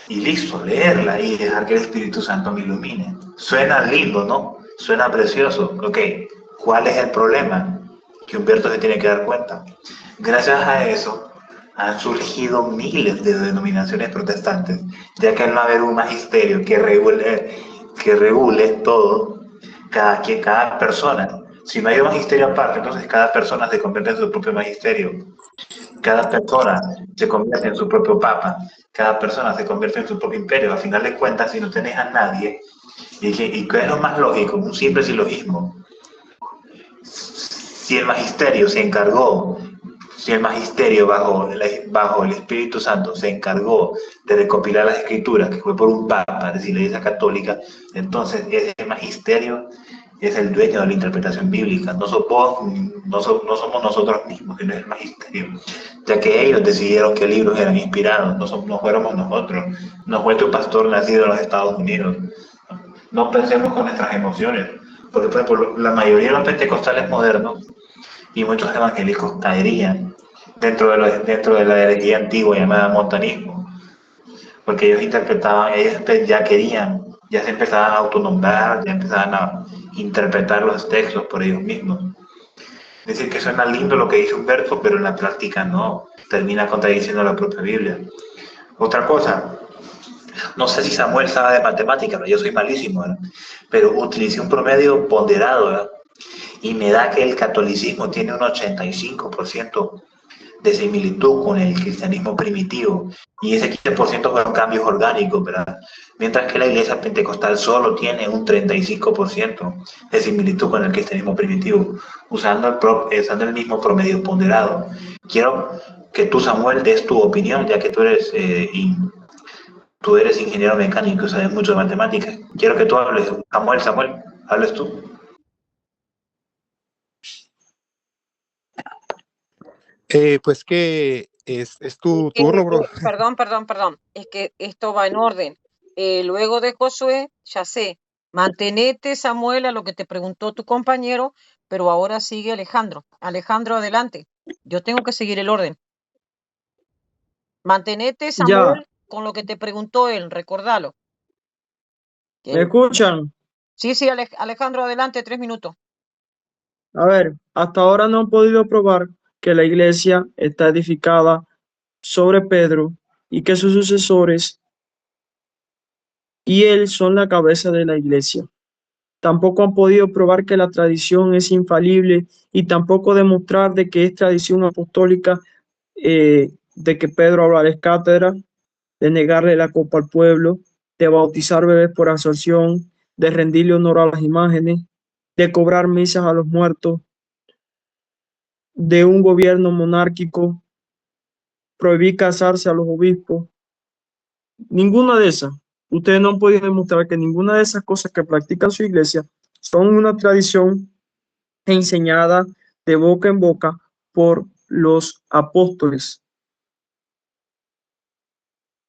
y listo, leerla y dejar que el Espíritu Santo me ilumine. Suena lindo, ¿no? Suena precioso. ¿Cuál es el problema? Que Humberto se tiene que dar cuenta. Gracias a eso han surgido miles de denominaciones protestantes, ya que al no haber un magisterio que regule todo, cada persona, si no hay un magisterio aparte, entonces cada persona se convierte en su propio magisterio, cada persona se convierte en su propio papa, cada persona se convierte en su propio imperio. Al final de cuentas, si no tenés a nadie, ¿y qué es lo más lógico? Un simple silogismo. Si el magisterio se encargó, si el magisterio bajo el Espíritu Santo se encargó de recopilar las escrituras, que fue por un papa, es decir, la Iglesia Católica, entonces ese magisterio es el dueño de la interpretación bíblica. No somos nosotros mismos, sino es el magisterio, ya que ellos decidieron qué libros eran inspirados, no fuéramos nosotros, no fue tu pastor nacido en los Estados Unidos. No pensemos con nuestras emociones, porque por ejemplo, la mayoría de los pentecostales modernos y muchos evangélicos caerían dentro de la herejía antigua llamada montanismo, porque ellos ya se empezaban a autonombrar, ya empezaban a interpretar los textos por ellos mismos. Es decir, que suena lindo lo que dice Humberto, pero en la práctica no, termina contradiciendo la propia Biblia. Otra cosa, no sé si Samuel sabe de matemáticas, yo soy malísimo, ¿verdad? Pero utilicé un promedio ponderado, ¿verdad? Y me da que el catolicismo tiene un 85% de similitud con el cristianismo primitivo, y ese 15% fueron cambios orgánicos, ¿verdad? Mientras que la iglesia pentecostal solo tiene un 35% de similitud con el cristianismo primitivo, usando el mismo promedio ponderado. Quiero que tú, Samuel, des tu opinión, ya que tú eres ingeniero mecánico y sabes mucho de matemáticas. Quiero que tú hables. Samuel, hables tú. Pues que Es tu turno, bro. Perdón. Es que esto va en orden. Luego de Josué, ya sé, mantenete, Samuel, a lo que te preguntó tu compañero, pero ahora sigue Alejandro. Alejandro, adelante. Yo tengo que seguir el orden. Mantenete, Ya, Samuel, con lo que te preguntó él, recordalo. ¿me escuchan? Sí, Alejandro, adelante, 3 minutos. A ver, hasta ahora no han podido probar que la iglesia está edificada sobre Pedro y que sus sucesores y él son la cabeza de la iglesia. Tampoco han podido probar que la tradición es infalible y tampoco demostrar de que es tradición apostólica, de que Pedro hablarles cátedra, de negarle la copa al pueblo, de bautizar bebés por absorción, de rendirle honor a las imágenes, de cobrar misas a los muertos, de un gobierno monárquico, prohibir casarse a los obispos. Ninguna de esas. Ustedes no han podido demostrar que ninguna de esas cosas que practica su iglesia son una tradición enseñada de boca en boca por los apóstoles.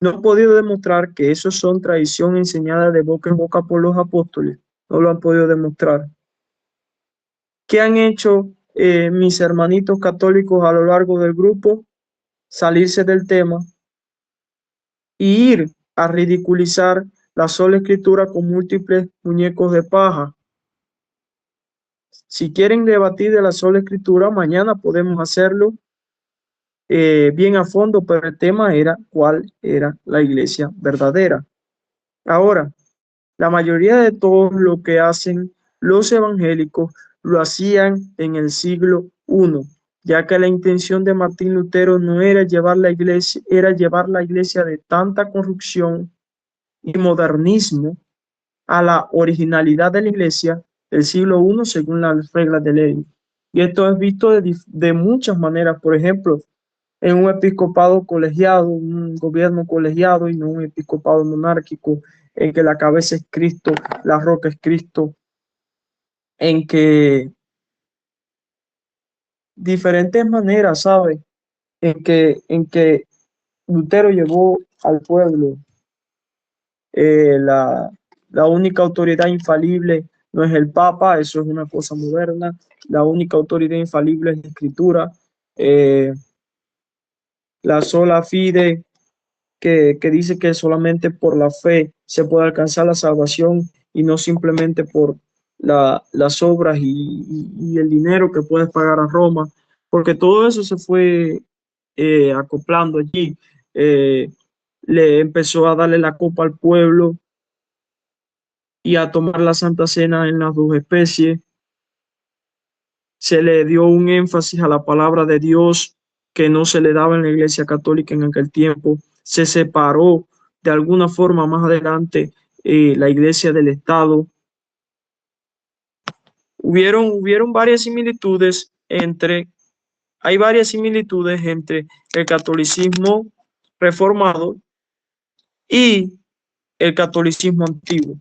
No han podido demostrar que eso son tradición enseñada de boca en boca por los apóstoles. No lo han podido demostrar. ¿Qué han hecho mis hermanitos católicos a lo largo del grupo? Salirse del tema y ir a ridiculizar la sola escritura con múltiples muñecos de paja. Si quieren debatir de la sola escritura, mañana podemos hacerlo bien a fondo, pero el tema era cuál era la iglesia verdadera. Ahora, la mayoría de todo lo que hacen los evangélicos lo hacían en el siglo I, ya que la intención de Martín Lutero no era llevar la iglesia, era llevar la iglesia de tanta corrupción y modernismo a la originalidad de la iglesia del siglo I según las reglas de ley. Y esto es visto de muchas maneras, por ejemplo, en un episcopado colegiado, un gobierno colegiado y no un episcopado monárquico, en que la cabeza es Cristo, la roca es Cristo, en que diferentes maneras, ¿sabe? En que Lutero llevó al pueblo la única autoridad infalible no es el Papa, eso es una cosa moderna. La única autoridad infalible es la Escritura. La sola fide, que dice que solamente por la fe se puede alcanzar la salvación y no simplemente por las obras y el dinero que puedes pagar a Roma, porque todo eso se fue acoplando allí. Le empezó a darle la copa al pueblo y a tomar la Santa Cena en las dos especies. Se le dio un énfasis a la palabra de Dios que no se le daba en la Iglesia Católica en aquel tiempo. Se separó de alguna forma más adelante la Iglesia del Estado. Hubieron varias similitudes hay varias similitudes entre el catolicismo reformado y el catolicismo antiguo.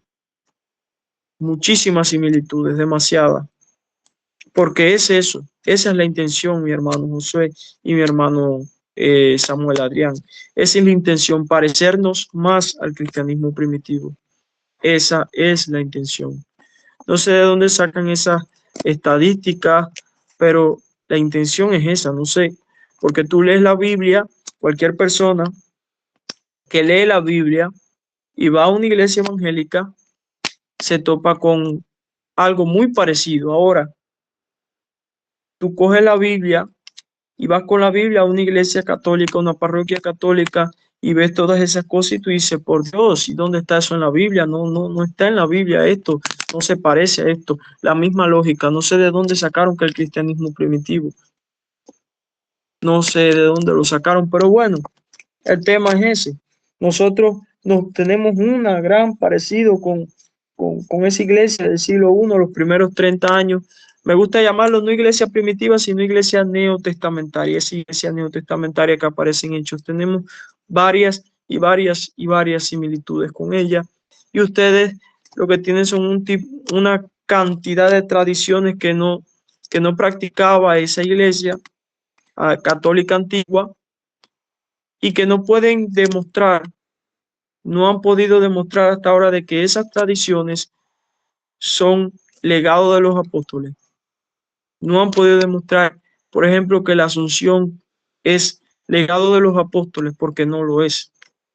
Muchísimas similitudes, demasiadas. Porque es eso, esa es la intención, mi hermano Josué y mi hermano Samuel Adrián. Esa es la intención, parecernos más al cristianismo primitivo. Esa es la intención. No sé de dónde sacan esas estadísticas, pero la intención es esa, no sé, porque tú lees la Biblia, cualquier persona que lee la Biblia y va a una iglesia evangélica, se topa con algo muy parecido. Ahora, tú coges la Biblia y vas con la Biblia a una iglesia católica, una parroquia católica, y ves todas esas cosas y tú dices, por Dios, ¿y dónde está eso en la Biblia? No está en la Biblia esto, no se parece a esto. La misma lógica, no sé de dónde sacaron que el cristianismo primitivo, no sé de dónde lo sacaron, pero bueno, el tema es ese. Nosotros nos tenemos un gran parecido con esa iglesia del siglo I, los primeros 30 años. Me gusta llamarlo no iglesia primitiva, sino iglesia neotestamentaria. Esa iglesia neotestamentaria que aparece en Hechos. Tenemos varias similitudes con ella. Y ustedes lo que tienen son una cantidad de tradiciones que no practicaba esa iglesia católica antigua, y que no pueden demostrar, no han podido demostrar hasta ahora de que esas tradiciones son legado de los apóstoles. No han podido demostrar, por ejemplo, que la Asunción es legado de los apóstoles, porque no lo es.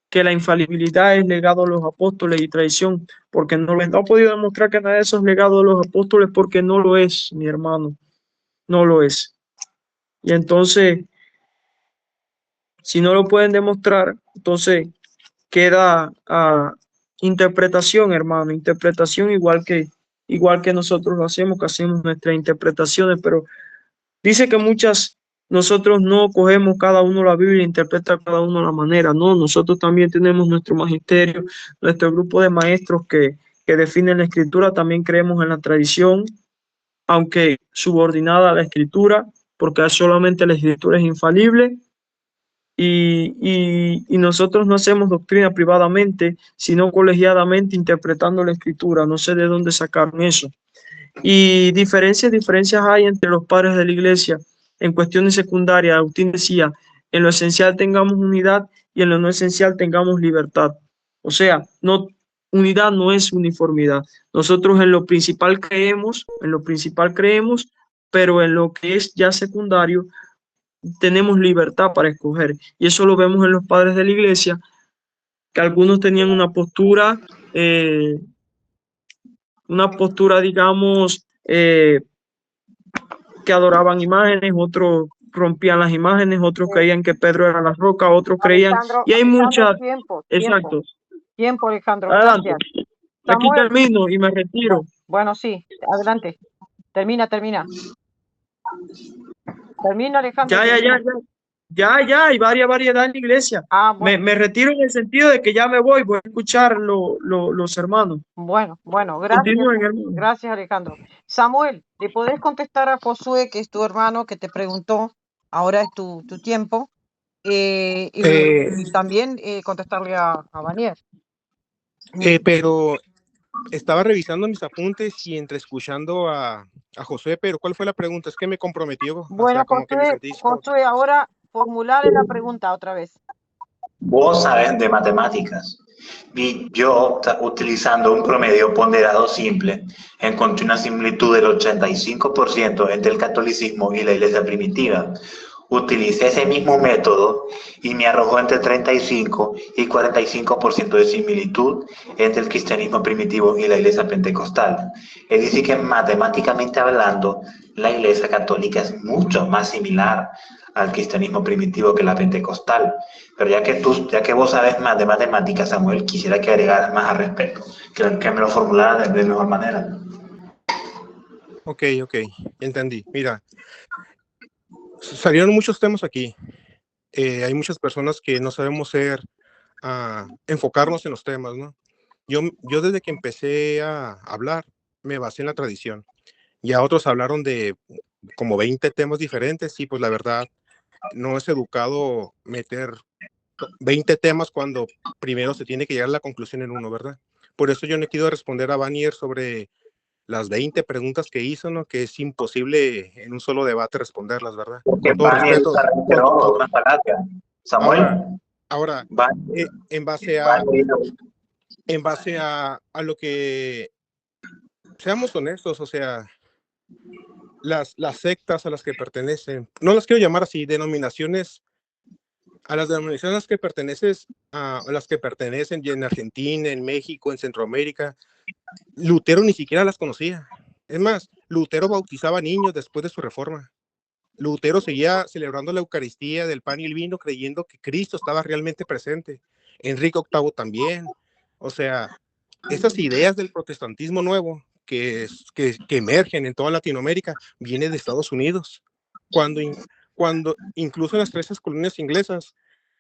Que la infalibilidad es legado de los apóstoles y tradición, porque no lo es. No ha podido demostrar que nada de eso es legado de los apóstoles, porque no lo es, mi hermano. No lo es. Y entonces, si no lo pueden demostrar, entonces queda interpretación, hermano, interpretación igual que nosotros lo hacemos, que hacemos nuestras interpretaciones, pero dice que nosotros no cogemos cada uno la Biblia e interpreta cada uno a la manera, no, nosotros también tenemos nuestro magisterio, nuestro grupo de maestros que definen la escritura, también creemos en la tradición, aunque subordinada a la escritura, porque solamente la escritura es infalible. Y nosotros no hacemos doctrina privadamente, sino colegiadamente interpretando la escritura. No sé de dónde sacaron eso. Y diferencias hay entre los padres de la iglesia. En cuestiones secundarias, Agustín decía, en lo esencial tengamos unidad y en lo no esencial tengamos libertad. O sea, unidad no es uniformidad. Nosotros en lo principal creemos, pero en lo que es ya secundario, tenemos libertad para escoger. Y eso lo vemos en los padres de la iglesia, que algunos tenían una postura, digamos, que adoraban imágenes, otros rompían las imágenes, otros creían que Pedro era la roca, otros creían, y hay muchas, exacto. Tiempo, Alejandro, Adelante. gracias. Aquí Samuel. termino y me retiro. Bueno, sí, adelante. Termina. Termina, Alejandro. Ya, hay variedad en la iglesia. Bueno. Me retiro en el sentido de que ya me voy a escuchar los hermanos. Bueno, gracias. Gracias, Alejandro. Samuel, ¿le podés contestar a Josué, que es tu hermano, que te preguntó? Ahora es tu tiempo. Y también contestarle a Vanier. Pero estaba revisando mis apuntes y entre escuchando a Josué, pero ¿cuál fue la pregunta? Es que me comprometió. Bueno, o sea, Josué, ahora formularle la pregunta otra vez. Vos sabes de matemáticas y yo, utilizando un promedio ponderado simple, encontré una similitud del 85% entre el catolicismo y la iglesia primitiva. Utilicé ese mismo método y me arrojó entre 35 y 45% de similitud entre el cristianismo primitivo y la iglesia pentecostal. Es decir, que matemáticamente hablando, la iglesia católica es mucho más similar al cristianismo primitivo que la pentecostal. Pero ya que vos sabes más de matemáticas, Samuel, quisiera que agregaras más al respecto, que me lo formularas de mejor manera. Ok, entendí. Mira, salieron muchos temas aquí. Hay muchas personas que no sabemos enfocarnos en los temas, ¿no? Yo desde que empecé a hablar, me basé en la tradición. Ya otros hablaron de como 20 temas diferentes y pues la verdad no es educado meter 20 temas cuando primero se tiene que llegar a la conclusión en uno, ¿verdad? Por eso yo no quiero responder a Vanier sobre las 20 preguntas que hizo, ¿no? Que es imposible en un solo debate responderlas, ¿verdad? Porque Con todo respeto. Samuel. Ahora en base a lo que, seamos honestos, o sea, las sectas a las que pertenecen, no las quiero llamar así, denominaciones, a las denominaciones a las que pertenecen en Argentina, en México, en Centroamérica, Lutero ni siquiera las conocía. Es más, Lutero bautizaba niños después de su reforma. Lutero seguía celebrando la Eucaristía del pan y el vino creyendo que Cristo estaba realmente presente. Enrique VIII también. O sea, esas ideas del protestantismo nuevo que emergen en toda Latinoamérica vienen de Estados Unidos. Cuando incluso en las 13 colonias inglesas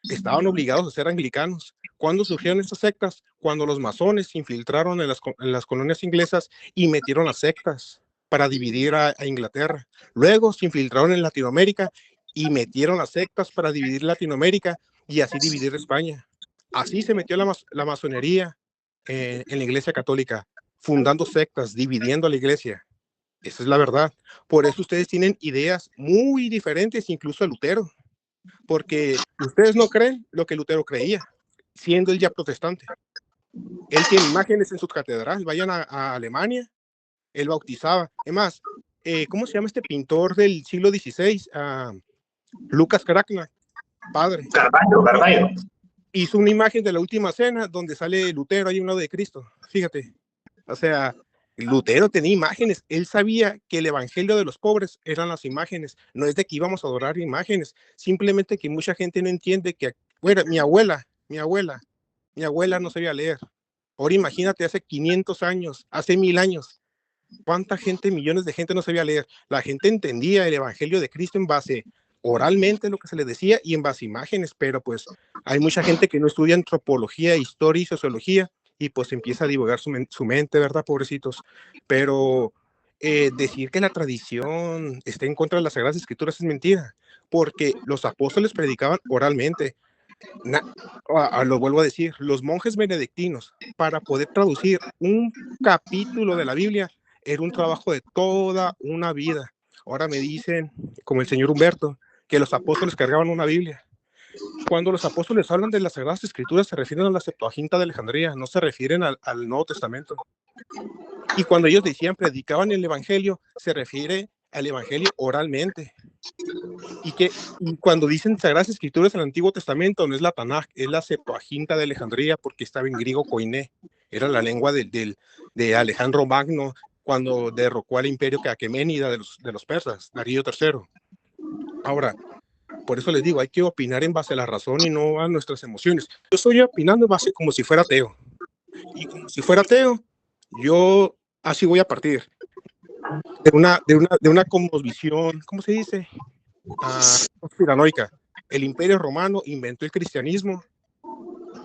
estaban obligados a ser anglicanos. ¿Cuándo surgieron estas sectas? Cuando los masones se infiltraron en las colonias inglesas y metieron las sectas para dividir a Inglaterra. Luego se infiltraron en Latinoamérica y metieron las sectas para dividir Latinoamérica y así dividir España. Así se metió la masonería en la Iglesia Católica, fundando sectas, dividiendo a la Iglesia. Esa es la verdad. Por eso ustedes tienen ideas muy diferentes, incluso a Lutero. porque ustedes no creen lo que Lutero creía, siendo él ya protestante. Él tiene imágenes en su catedral, vayan a Alemania, él bautizaba. Es más, ¿cómo se llama este pintor del siglo XVI? Lucas Cranach, padre. Carballo. Hizo una imagen de la última cena donde sale Lutero ahí a un lado de Cristo. Fíjate, o sea, Lutero tenía imágenes. Él sabía que el evangelio de los pobres eran las imágenes. No es de que íbamos a adorar imágenes, simplemente que mucha gente no entiende que, bueno, mi abuela no sabía leer. Ahora imagínate, hace 500 años, hace 1000 años, ¿cuánta gente, millones de gente no sabía leer? La gente entendía el evangelio de Cristo en base oralmente lo que se le decía y en base a imágenes, pero pues hay mucha gente que no estudia antropología, historia y sociología y pues empieza a divulgar su mente, ¿verdad, pobrecitos? Pero decir que la tradición esté en contra de las Sagradas Escrituras es mentira, porque los apóstoles predicaban oralmente. Lo vuelvo a decir, los monjes benedictinos, para poder traducir un capítulo de la Biblia, era un trabajo de toda una vida. Ahora me dicen, como el señor Humberto, que los apóstoles cargaban una Biblia. Cuando los apóstoles hablan de las Sagradas Escrituras, se refieren a la Septuaginta de Alejandría, no se refieren al Nuevo Testamento. Y cuando ellos decían, predicaban el Evangelio, se refiere al Evangelio oralmente. Y cuando dicen Sagradas Escrituras en el Antiguo Testamento, no es la Tanaj, es la Septuaginta de Alejandría, porque estaba en griego koiné. Era la lengua de Alejandro Magno cuando derrocó al imperio aqueménida de los persas, Darío III. Ahora, por eso les digo, hay que opinar en base a la razón y no a nuestras emociones. Yo estoy opinando en base como si fuera ateo. Y como si fuera ateo, yo así voy a partir de una cosmovisión, ¿cómo se dice? Conspiranoica. El Imperio Romano inventó el cristianismo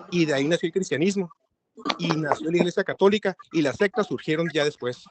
y de ahí nació el cristianismo y nació la Iglesia Católica y las sectas surgieron ya después.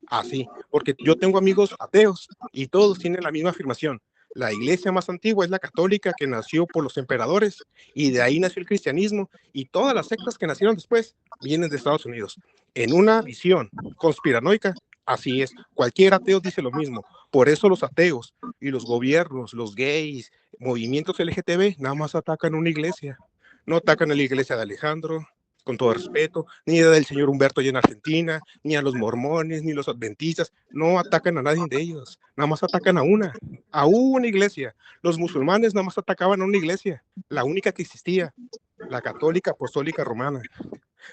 Así, porque yo tengo amigos ateos y todos tienen la misma afirmación. La iglesia más antigua es la católica, que nació por los emperadores y de ahí nació el cristianismo y todas las sectas que nacieron después vienen de Estados Unidos. En una visión conspiranoica, así es. Cualquier ateo dice lo mismo. Por eso los ateos y los gobiernos, los gays, movimientos LGTB, nada más atacan una iglesia. No atacan a la iglesia de Alejandro, con todo respeto, ni del señor Humberto allá en Argentina, ni a los mormones, ni los adventistas, no atacan a nadie de ellos, nada más atacan a una iglesia. Los musulmanes nada más atacaban a una iglesia, la única que existía, la católica apostólica romana,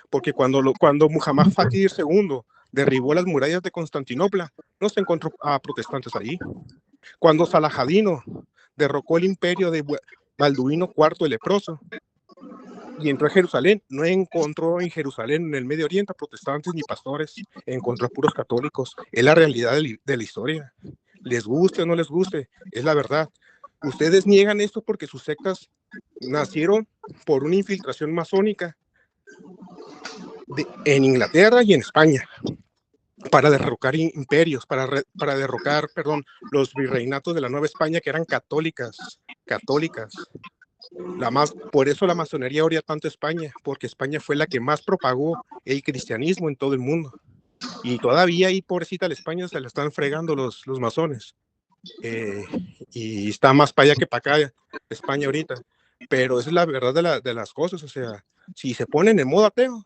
porque cuando Muhammad Fakir II derribó las murallas de Constantinopla, no se encontró a protestantes ahí. Cuando Salahadino derrocó el imperio de Balduino IV el leproso, y entró a Jerusalén, no encontró en Jerusalén, en el Medio Oriente, a protestantes ni pastores, encontró a puros católicos. Es la realidad de la historia. Les guste o no les guste, es la verdad. Ustedes niegan esto porque sus sectas nacieron por una infiltración masónica en Inglaterra y en España, para derrocar imperios, para derrocar, los virreinatos de la Nueva España, que eran católicas. Por eso la masonería odia tanto a España, porque España fue la que más propagó el cristianismo en todo el mundo. Y todavía ahí, pobrecita, la España se la están fregando los masones. Y está más para allá que para acá España ahorita. Pero esa es la verdad de las cosas. O sea, si se ponen en modo ateo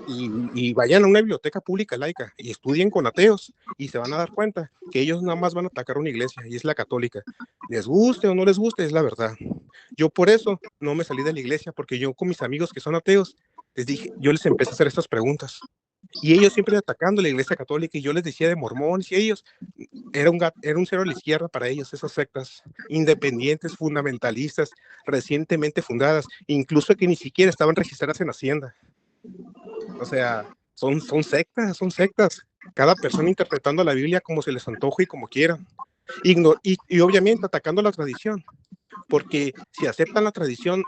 y vayan a una biblioteca pública laica y estudien con ateos, y se van a dar cuenta que ellos nada más van a atacar una iglesia, y es la católica. Les guste o no les guste, es la verdad. Yo por eso no me salí de la iglesia, porque yo con mis amigos que son ateos, yo les empecé a hacer estas preguntas, y ellos siempre atacando la iglesia católica, y yo les decía de mormones, y ellos, era un cero a la izquierda para ellos, esas sectas independientes, fundamentalistas, recientemente fundadas, incluso que ni siquiera estaban registradas en Hacienda. O sea, son sectas. Cada persona interpretando la Biblia como se les antoje y como quieran. Y obviamente atacando la tradición. Porque si aceptan la tradición,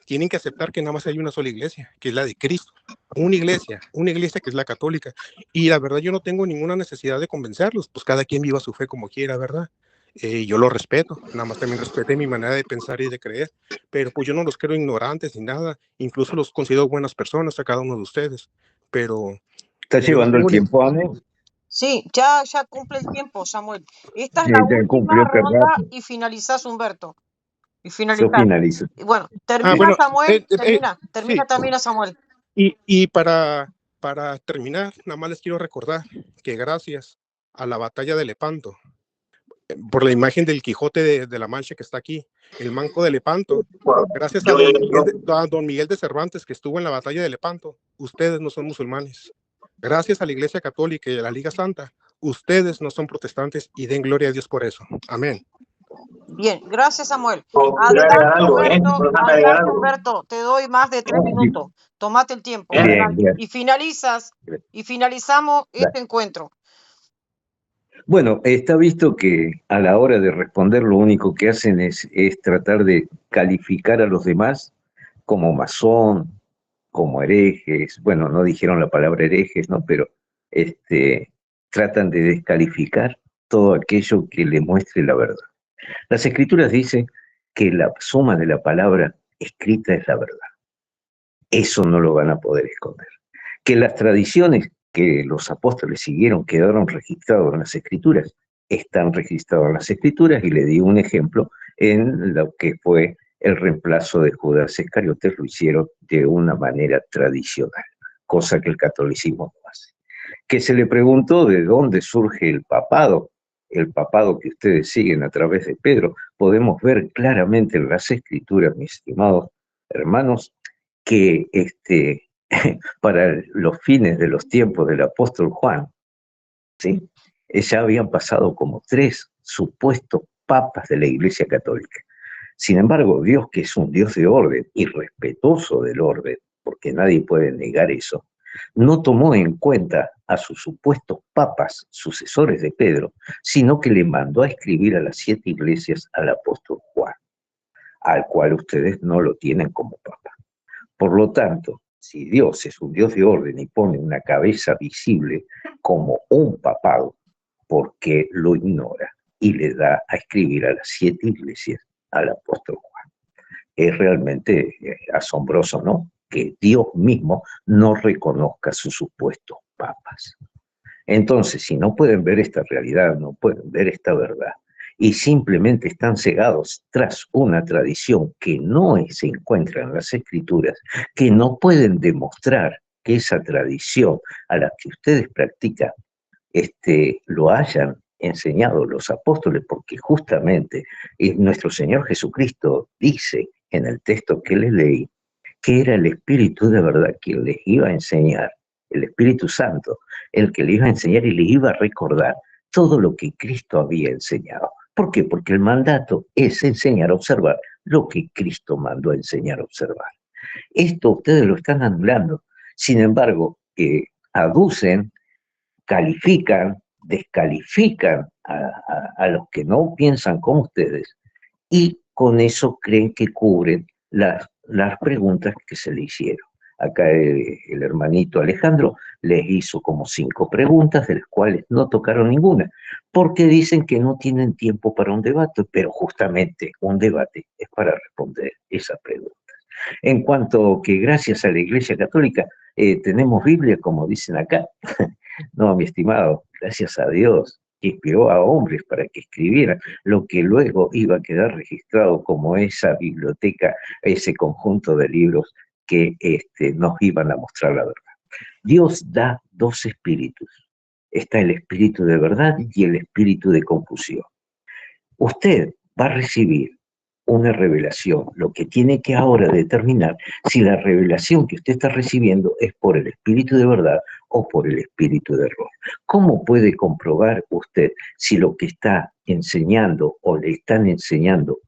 tienen que aceptar que nada más hay una sola iglesia, que es la de Cristo. Una iglesia que es la católica. Y la verdad, yo no tengo ninguna necesidad de convencerlos. Pues cada quien viva su fe como quiera, ¿verdad? Yo lo respeto, nada más también respeté mi manera de pensar y de creer, pero pues yo no los creo ignorantes ni nada, incluso los considero buenas personas a cada uno de ustedes, pero... ¿Está llevando el tiempo, Ane? Sí, ya cumple el tiempo, Samuel. Esta es la Ya última cumplió hace ronda rato. y finalizás, Humberto. Y Yo finalizás. finalizo. Y bueno, Ah, termina, bueno, Samuel, termina sí. también a Samuel. Y para terminar, nada más les quiero recordar que gracias a la batalla de Lepanto, por la imagen del Quijote de la Mancha que está aquí, el manco de Lepanto, Bueno, gracias a yo, don Miguel de Cervantes que estuvo en la batalla de Lepanto, ustedes no son musulmanes. Gracias a la Iglesia Católica y a la Liga Santa, ustedes no son protestantes y den gloria a Dios por eso. Amén. Bien, gracias, Samuel. quiero agregar algo, Humberto, déjame agregar adelante, algo. Humberto, te doy más de 3 minutos. Tomate el tiempo, Bien. adelante. Bien. Y finalizamos este encuentro. Bueno, está visto que a la hora de responder lo único que hacen es tratar de calificar a los demás como masón, como herejes. Bueno, no dijeron la palabra herejes, ¿no? Pero tratan de descalificar todo aquello que le muestre la verdad. Las escrituras dicen que la suma de la palabra escrita es la verdad. Eso no lo van a poder esconder. Que las tradiciones que los apóstoles siguieron quedaron registrados en las escrituras, están registrados en las escrituras, y le di un ejemplo en lo que fue el reemplazo de Judas Iscariote, lo hicieron de una manera tradicional, cosa que el catolicismo no hace. Que se le preguntó de dónde surge el papado que ustedes siguen a través de Pedro, podemos ver claramente en las escrituras, mis estimados hermanos, que para los fines de los tiempos del apóstol Juan, ¿sí? Ya habían pasado como 3 supuestos papas de la Iglesia Católica. Sin embargo, Dios, que es un Dios de orden y respetuoso del orden, porque nadie puede negar eso, no tomó en cuenta a sus supuestos papas, sucesores de Pedro, sino que le mandó a escribir a las 7 iglesias al apóstol Juan, al cual ustedes no lo tienen como papa. Por lo tanto, si Dios es un Dios de orden y pone una cabeza visible como un papado, ¿por qué lo ignora y le da a escribir a las 7 iglesias al apóstol Juan? Es realmente asombroso, ¿no? Que Dios mismo no reconozca sus supuestos papas. Entonces, si no pueden ver esta realidad, no pueden ver esta verdad, y simplemente están cegados tras una tradición que no se encuentra en las escrituras, que no pueden demostrar que esa tradición a la que ustedes practican lo hayan enseñado los apóstoles, porque justamente nuestro Señor Jesucristo dice en el texto que les leí que era el Espíritu de verdad quien les iba a enseñar, el Espíritu Santo, el que les iba a enseñar y les iba a recordar todo lo que Cristo había enseñado. ¿Por qué? Porque el mandato es enseñar a observar lo que Cristo mandó a enseñar a observar. Esto ustedes lo están anulando. Sin embargo, aducen, califican, descalifican a los que no piensan como ustedes, y con eso creen que cubren las preguntas que se le hicieron. Acá el hermanito Alejandro les hizo como 5 preguntas, de las cuales no tocaron ninguna, porque dicen que no tienen tiempo para un debate, pero justamente un debate es para responder esas preguntas. En cuanto que gracias a la Iglesia Católica tenemos Biblia, como dicen acá, no, mi estimado, gracias a Dios, que inspiró a hombres para que escribieran lo que luego iba a quedar registrado como esa biblioteca, ese conjunto de libros que nos iban a mostrar la verdad. Dios da 2 espíritus. Está el espíritu de verdad y el espíritu de confusión. Usted va a recibir una revelación, lo que tiene que ahora determinar si la revelación que usted está recibiendo es por el espíritu de verdad o por el espíritu de error. ¿Cómo puede comprobar usted si lo que está enseñando o le están enseñando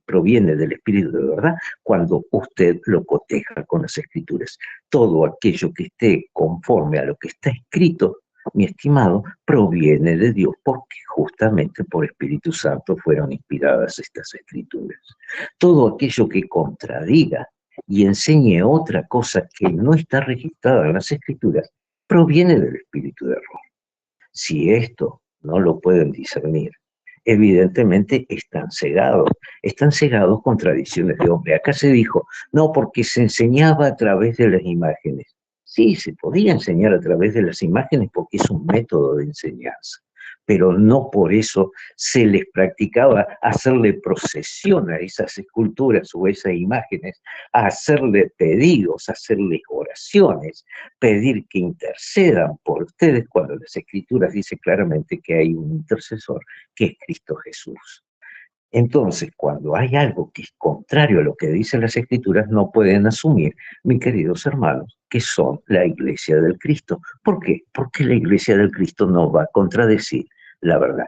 proviene del espíritu de verdad cuando usted lo coteja con las escrituras? Todo aquello que esté conforme a lo que está escrito, mi estimado, proviene de Dios, porque justamente por Espíritu Santo fueron inspiradas estas escrituras. Todo aquello que contradiga y enseñe otra cosa que no está registrada en las escrituras, proviene del espíritu de error. Si esto no lo pueden discernir, evidentemente están cegados con tradiciones de hombre. Acá se dijo, no, porque se enseñaba a través de las imágenes. Sí, se podía enseñar a través de las imágenes porque es un método de enseñanza, pero no por eso se les practicaba hacerle procesión a esas esculturas o esas imágenes, a hacerle pedidos, hacerles oraciones, pedir que intercedan por ustedes, cuando las Escrituras dicen claramente que hay un intercesor, que es Cristo Jesús. Entonces, cuando hay algo que es contrario a lo que dicen las Escrituras, no pueden asumir, mis queridos hermanos, que son la Iglesia del Cristo. ¿Por qué? Porque la Iglesia del Cristo no va a contradecir la verdad.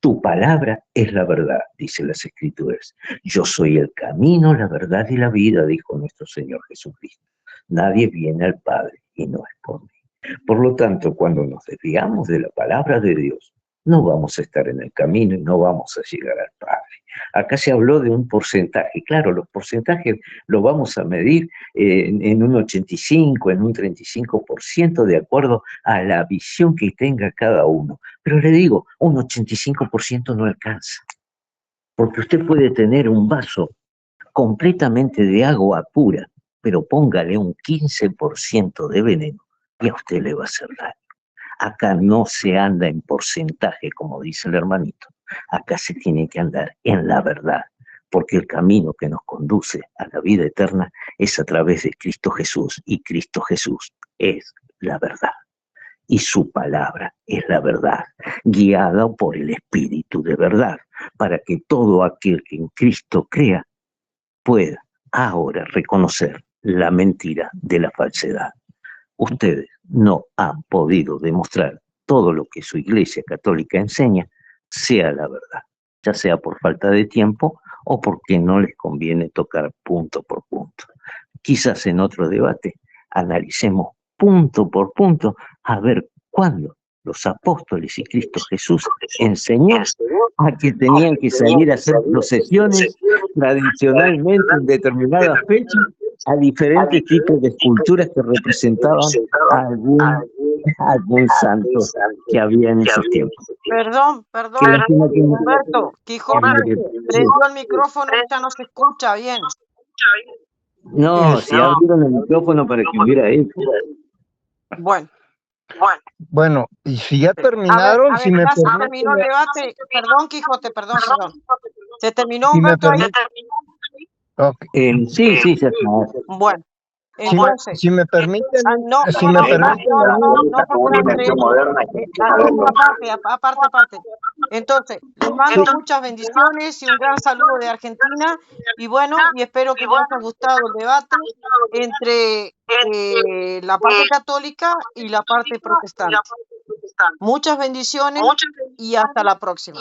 Tu palabra es la verdad, dicen las Escrituras. Yo soy el camino, la verdad y la vida, dijo nuestro Señor Jesucristo. Nadie viene al Padre y no es por mí. Por lo tanto, cuando nos desviamos de la palabra de Dios, no vamos a estar en el camino y no vamos a llegar al Padre. Acá se habló de un porcentaje. Claro, los porcentajes los vamos a medir en un 85, en un 35%, de acuerdo a la visión que tenga cada uno. Pero le digo, un 85% no alcanza. Porque usted puede tener un vaso completamente de agua pura, pero póngale un 15% de veneno y a usted le va a hacer daño. Acá no se anda en porcentaje, como dice el hermanito. Acá se tiene que andar en la verdad, porque el camino que nos conduce a la vida eterna es a través de Cristo Jesús, y Cristo Jesús es la verdad. Y su palabra es la verdad, guiada por el Espíritu de verdad, para que todo aquel que en Cristo crea pueda ahora reconocer la mentira de la falsedad. Ustedes no han podido demostrar todo lo que su Iglesia Católica enseña sea la verdad, ya sea por falta de tiempo o porque no les conviene tocar punto por punto. Quizás en otro debate analicemos punto por punto a ver cuándo los apóstoles y Cristo Jesús enseñó a que tenían que salir a hacer procesiones tradicionalmente en determinadas fechas a diferentes tipos de esculturas que representaban a algún santo que había en esos tiempos. Perdón, Qué lástima que no- Humberto, Quijote, prendió el micrófono y ya no se escucha bien. No, si abrieron el micrófono para que hubiera hecho. Bueno, Bueno, y si ya a ver, terminaron, si me ya se permiten, terminó el debate. Perdón, Quijote, perdón. ¿Se terminó, si me Humberto, ahí? ok. Sí, ya está. Bueno, Si entonces, si me permiten, no, si me permiten, porque aparte. Entonces, les mando muchas bendiciones y un gran saludo de Argentina. Y bueno, y espero que les haya gustado el debate entre la parte católica y la parte protestante. Muchas bendiciones y hasta la próxima.